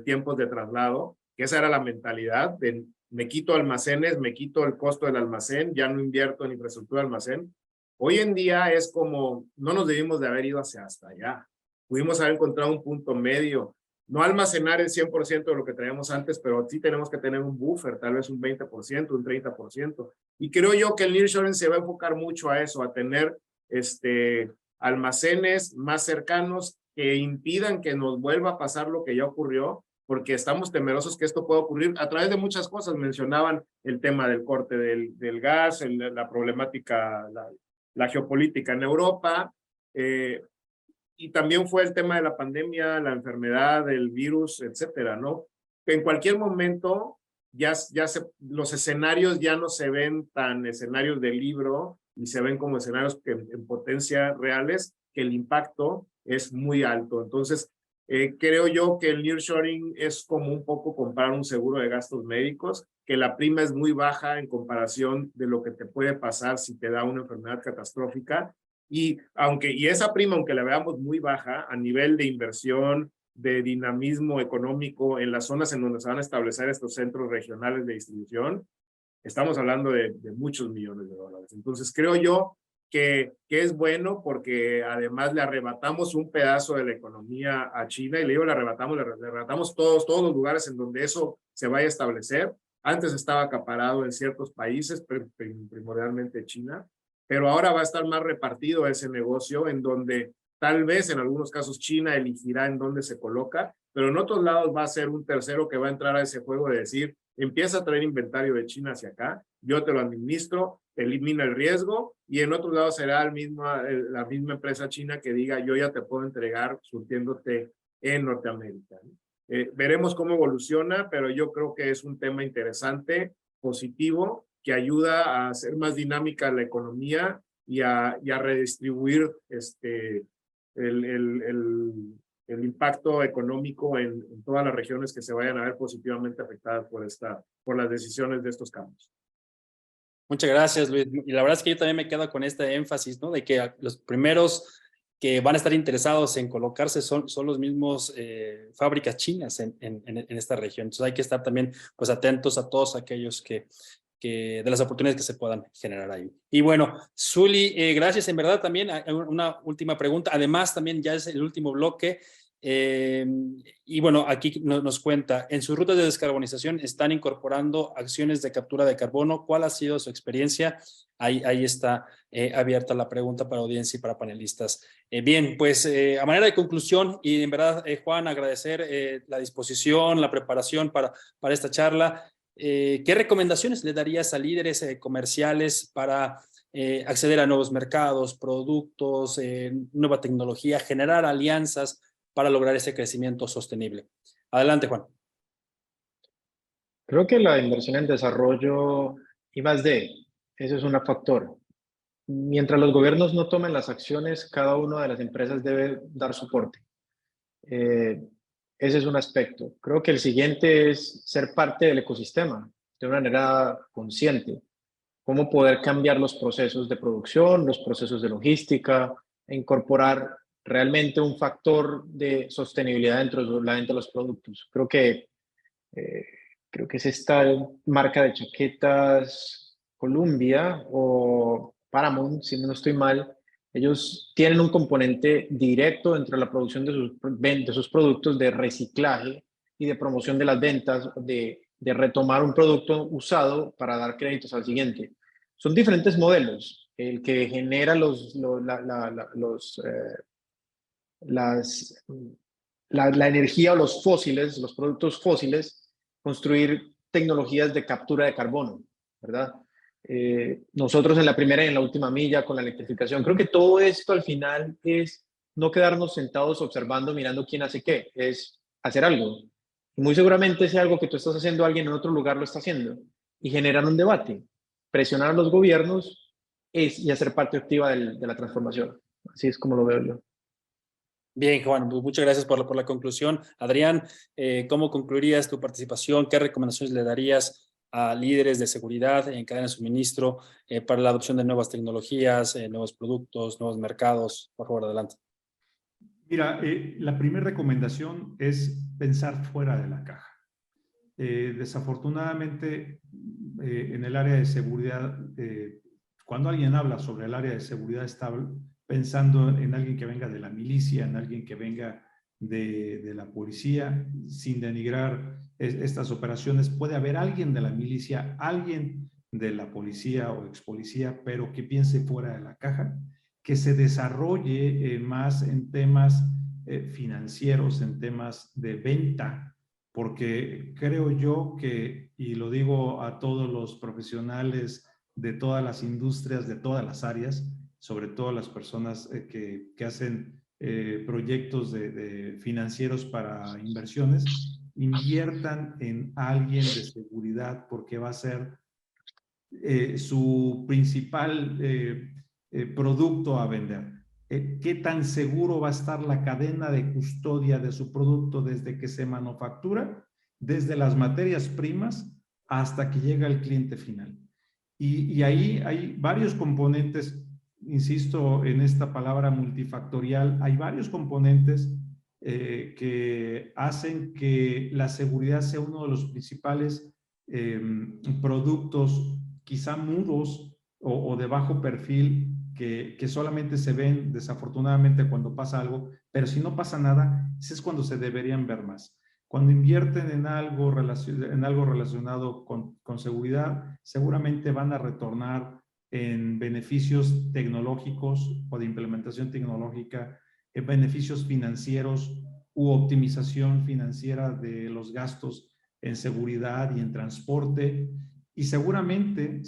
tiempos de traslado, que esa era la mentalidad de me quito almacenes, me quito el costo del almacén, ya no invierto en infraestructura de almacén. Hoy en día es como, no nos debimos de haber ido hasta allá. Pudimos haber encontrado un punto medio. No almacenar el 100% de lo que teníamos antes, pero sí tenemos que tener un buffer, tal vez un 20%, un 30%. Y creo yo que el nearshoring se va a enfocar mucho a eso, a tener almacenes más cercanos que impidan que nos vuelva a pasar lo que ya ocurrió, porque estamos temerosos que esto pueda ocurrir a través de muchas cosas. Mencionaban el tema del corte del gas, la problemática, la geopolítica en Europa, y también fue el tema de la pandemia, la enfermedad, el virus, etcétera, ¿no? En cualquier momento, los escenarios ya no se ven tan escenarios de libro y se ven como escenarios que en potencia reales, que el impacto es muy alto. Entonces, creo yo que el nearshoring es como un poco comprar un seguro de gastos médicos, que la prima es muy baja en comparación de lo que te puede pasar si te da una enfermedad catastrófica. Y esa prima, aunque la veamos muy baja a nivel de inversión, de dinamismo económico en las zonas en donde se van a establecer estos centros regionales de distribución, estamos hablando de muchos millones de dólares. Entonces creo yo que es bueno porque además le arrebatamos un pedazo de la economía a China, y le digo le arrebatamos todos los lugares en donde eso se vaya a establecer. Antes estaba acaparado en ciertos países, primordialmente China, pero ahora va a estar más repartido ese negocio en donde tal vez en algunos casos China elegirá en dónde se coloca, pero en otros lados va a ser un tercero que va a entrar a ese juego de decir, empieza a traer inventario de China hacia acá, yo te lo administro, elimina el riesgo, y en otros lados será la misma empresa china que diga, yo ya te puedo entregar surtiéndote en Norteamérica. Veremos cómo evoluciona, pero yo creo que es un tema interesante, positivo, que ayuda a hacer más dinámica la economía y a redistribuir el impacto económico en todas las regiones que se vayan a ver positivamente afectadas por las decisiones de estos cambios. Muchas gracias, Luis. Y la verdad es que yo también me quedo con este énfasis, ¿no? De que los primeros que van a estar interesados en colocarse son los mismos fábricas chinas en esta región. Entonces hay que estar también pues atentos a todos aquellos de las oportunidades que se puedan generar ahí. Y bueno, Zuli, gracias en verdad también. Una última pregunta, además también ya es el último bloque. Y bueno, aquí nos cuenta, en sus rutas de descarbonización están incorporando acciones de captura de carbono. ¿Cuál ha sido su experiencia? Ahí está abierta la pregunta para audiencia y para panelistas. Bien, pues a manera de conclusión, y en verdad, Juan, agradecer la disposición, la preparación para esta charla. ¿Qué recomendaciones le darías a líderes comerciales para acceder a nuevos mercados, productos, nueva tecnología, generar alianzas para lograr ese crecimiento sostenible? Adelante, Juan. Creo que la inversión en desarrollo I+D, ese es un factor. Mientras los gobiernos no tomen las acciones, cada una de las empresas debe dar soporte. Ese es un aspecto. Creo que el siguiente es ser parte del ecosistema de una manera consciente. Cómo poder cambiar los procesos de producción, los procesos de logística, e incorporar realmente un factor de sostenibilidad dentro de los productos. Creo que es esta marca de chaquetas Columbia o Paramount, si no estoy mal. Ellos tienen un componente directo dentro de la producción de sus productos de reciclaje y de promoción de las ventas, de retomar un producto usado para dar créditos al siguiente. Son diferentes modelos. El que genera la energía o los fósiles, los productos fósiles, construir tecnologías de captura de carbono, ¿verdad? Nosotros en la primera y en la última milla con la electrificación, creo que todo esto al final es no quedarnos sentados observando, mirando quién hace qué, es hacer algo. Y muy seguramente ese algo que tú estás haciendo, alguien en otro lugar lo está haciendo, y generar un debate, presionar a los gobiernos y hacer parte activa de la transformación. Así es como lo veo yo. Bien, Juan, pues muchas gracias por la conclusión. Adrián, ¿cómo concluirías tu participación? ¿Qué recomendaciones le darías a líderes de seguridad en cadena de suministro para la adopción de nuevas tecnologías, nuevos productos, nuevos mercados? Por favor, adelante. Mira, la primera recomendación es pensar fuera de la caja. Desafortunadamente, en el área de seguridad, cuando alguien habla sobre el área de seguridad, está pensando en alguien que venga de la milicia, en alguien que venga de la policía, sin denigrar estas operaciones. Puede haber alguien de la milicia, alguien de la policía o ex policía, pero que piense fuera de la caja, que se desarrolle más en temas financieros, en temas de venta, porque creo yo que, y lo digo a todos los profesionales de todas las industrias, de todas las áreas, sobre todo las personas que hacen proyectos de financieros para inversiones, inviertan en alguien de seguridad porque va a ser su principal producto a vender. ¿Qué tan seguro va a estar la cadena de custodia de su producto desde que se manufactura, desde las materias primas hasta que llega al cliente final? Y ahí hay varios componentes, insisto en esta palabra multifactorial, hay varios componentes que hacen que la seguridad sea uno de los principales productos quizá mudos o de bajo perfil que solamente se ven desafortunadamente cuando pasa algo, pero si no pasa nada, ese es cuando se deberían ver más. Cuando invierten en algo relacionado con seguridad, seguramente van a retornar en beneficios tecnológicos o de implementación tecnológica, en beneficios financieros u optimización financiera de los gastos en seguridad y en transporte, y seguramente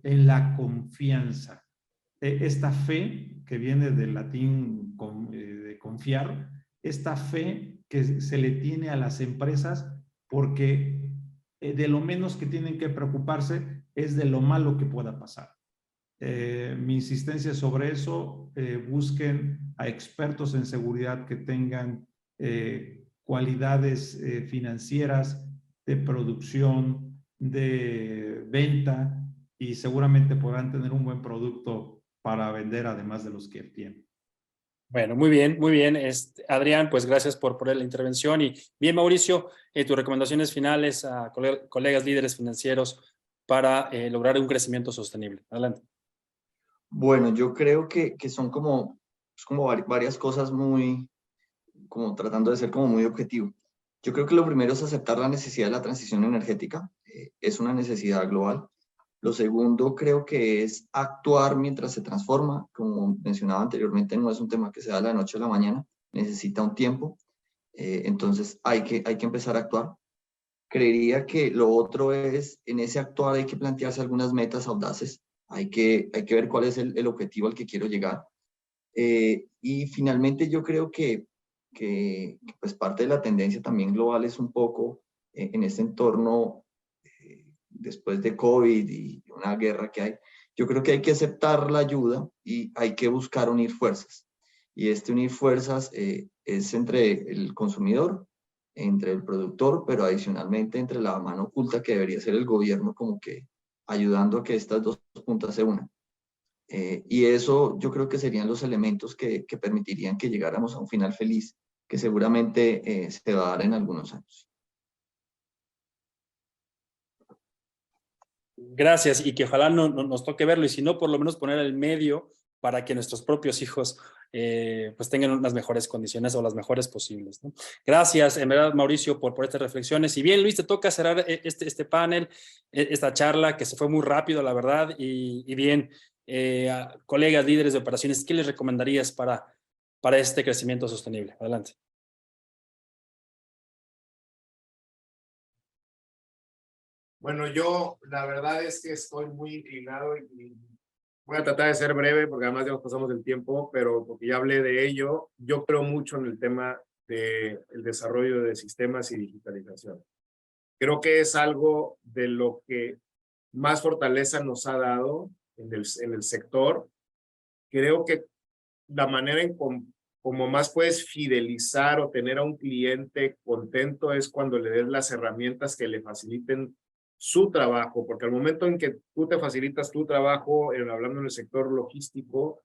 en la confianza. Esta fe que viene del latín de confiar, esta fe que se le tiene a las empresas porque de lo menos que tienen que preocuparse es de lo malo que pueda pasar. Mi insistencia sobre eso, busquen a expertos en seguridad que tengan cualidades financieras, de producción, de venta, y seguramente podrán tener un buen producto para vender además de los que tienen. Bueno, muy bien, muy bien. Adrián, pues gracias por la intervención. Y bien, Mauricio, tus recomendaciones finales a colegas líderes financieros para lograr un crecimiento sostenible. Adelante. Bueno, yo creo que son como varias cosas muy, como tratando de ser como muy objetivo. Yo creo que lo primero es aceptar la necesidad de la transición energética. Es una necesidad global. Lo segundo creo que es actuar mientras se transforma. Como mencionaba anteriormente, no es un tema que se da de la noche a la mañana, necesita un tiempo. Entonces hay que empezar a actuar. Creería que lo otro es, en ese actuar hay que plantearse algunas metas audaces. Hay que ver cuál es el objetivo al que quiero llegar. Y finalmente yo creo que pues parte de la tendencia también global es un poco en este entorno después de COVID y una guerra que hay. Yo creo que hay que aceptar la ayuda y hay que buscar unir fuerzas. Y unir fuerzas es entre el consumidor, entre el productor, pero adicionalmente entre la mano oculta que debería ser el gobierno, como que ayudando a que estas dos puntas se unan. Y eso yo creo que serían los elementos que permitirían que llegáramos a un final feliz, que seguramente se va a dar en algunos años. Gracias, y que ojalá no nos toque verlo, y si no, por lo menos poner el medio para que nuestros propios hijos pues tengan unas mejores condiciones o las mejores posibles, ¿no? Gracias, en verdad, Mauricio, por estas reflexiones. Y bien, Luis, te toca cerrar este panel, esta charla, que se fue muy rápido, la verdad, y bien, colegas, líderes de operaciones, ¿qué les recomendarías para este crecimiento sostenible? Adelante. Bueno, yo la verdad es que estoy muy inclinado y voy a tratar de ser breve porque además ya nos pasamos el tiempo, pero porque ya hablé de ello, yo creo mucho en el tema del desarrollo de sistemas y digitalización. Creo que es algo de lo que más fortaleza nos ha dado en el sector. Creo que la manera en como más puedes fidelizar o tener a un cliente contento es cuando le des las herramientas que le faciliten su trabajo, porque al momento en que tú te facilitas tu trabajo, hablando en el sector logístico,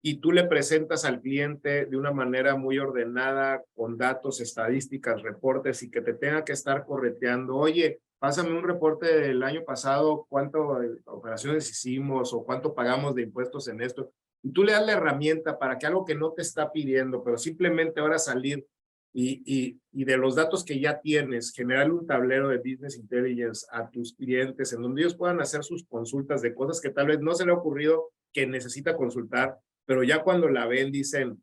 y tú le presentas al cliente de una manera muy ordenada, con datos, estadísticas, reportes, y que te tenga que estar correteando, oye, pásame un reporte del año pasado, cuántas operaciones hicimos o cuánto pagamos de impuestos en esto, y tú le das la herramienta para que algo que no te está pidiendo, pero simplemente ahora salir y de los datos que ya tienes, generar un tablero de Business Intelligence a tus clientes, en donde ellos puedan hacer sus consultas de cosas que tal vez no se le ha ocurrido que necesita consultar, pero ya cuando la ven dicen,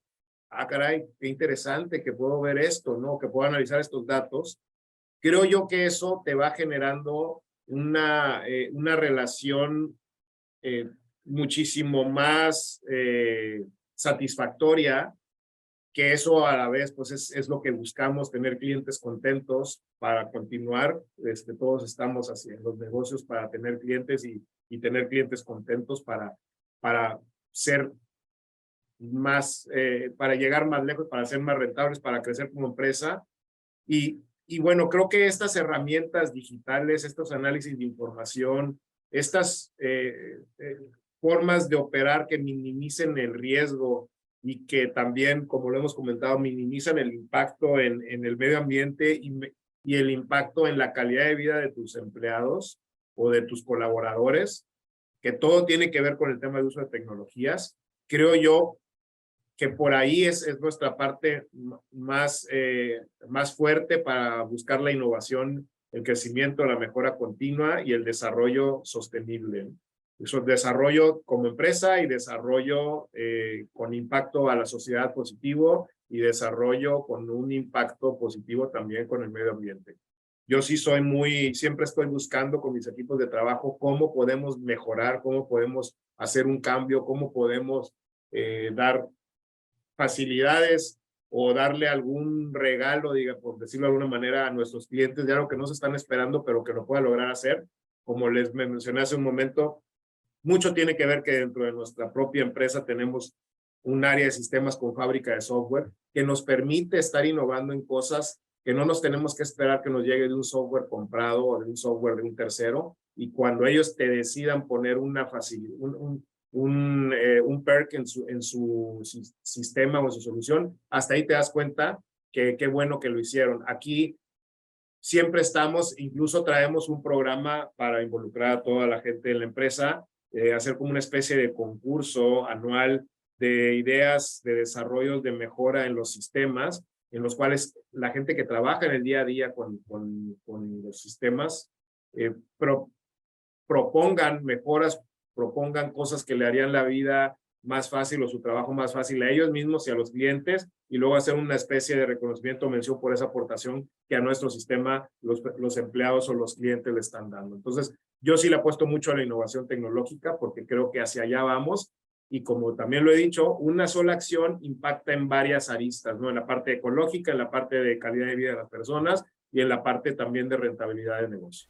ah, caray, qué interesante que puedo ver esto, ¿no? Que puedo analizar estos datos. Creo yo que eso te va generando una relación muchísimo más satisfactoria, que eso a la vez pues es lo que buscamos, tener clientes contentos para continuar. Todos estamos haciendo los negocios para tener clientes y tener clientes contentos para ser más, para llegar más lejos, para ser más rentables, para crecer como empresa. Y bueno, creo que estas herramientas digitales, estos análisis de información, estas formas de operar que minimicen el riesgo y que también, como lo hemos comentado, minimizan el impacto en el medio ambiente y el impacto en la calidad de vida de tus empleados o de tus colaboradores, que todo tiene que ver con el tema de uso de tecnologías. Creo yo que por ahí es nuestra parte más fuerte para buscar la innovación, el crecimiento, la mejora continua y el desarrollo sostenible. Eso es desarrollo como empresa y desarrollo con impacto a la sociedad positivo y desarrollo con un impacto positivo también con el medio ambiente. Yo sí siempre estoy buscando con mis equipos de trabajo cómo podemos mejorar, cómo podemos hacer un cambio, cómo podemos dar facilidades o darle algún regalo, por decirlo de alguna manera, a nuestros clientes de algo que no se están esperando, pero que lo pueda lograr hacer. Como les mencioné hace un momento, mucho tiene que ver que dentro de nuestra propia empresa tenemos un área de sistemas con fábrica de software que nos permite estar innovando en cosas que no nos tenemos que esperar que nos llegue de un software comprado o de un software de un tercero, y cuando ellos te decidan poner una facilidad, un perk en su sistema o en su solución, hasta ahí te das cuenta que qué bueno que lo hicieron. Aquí siempre estamos, incluso traemos un programa para involucrar a toda la gente de la empresa, hacer como una especie de concurso anual de ideas de desarrollo de mejora en los sistemas, en los cuales la gente que trabaja en el día a día con los sistemas propongan mejoras, propongan cosas que le harían la vida más fácil o su trabajo más fácil a ellos mismos y a los clientes, y luego hacer una especie de reconocimiento o mención por esa aportación que a nuestro sistema los empleados o los clientes le están dando. Entonces, yo sí le apuesto mucho a la innovación tecnológica porque creo que hacia allá vamos, y como también lo he dicho, una sola acción impacta en varias aristas, ¿no? En la parte ecológica, en la parte de calidad de vida de las personas y en la parte también de rentabilidad de negocio.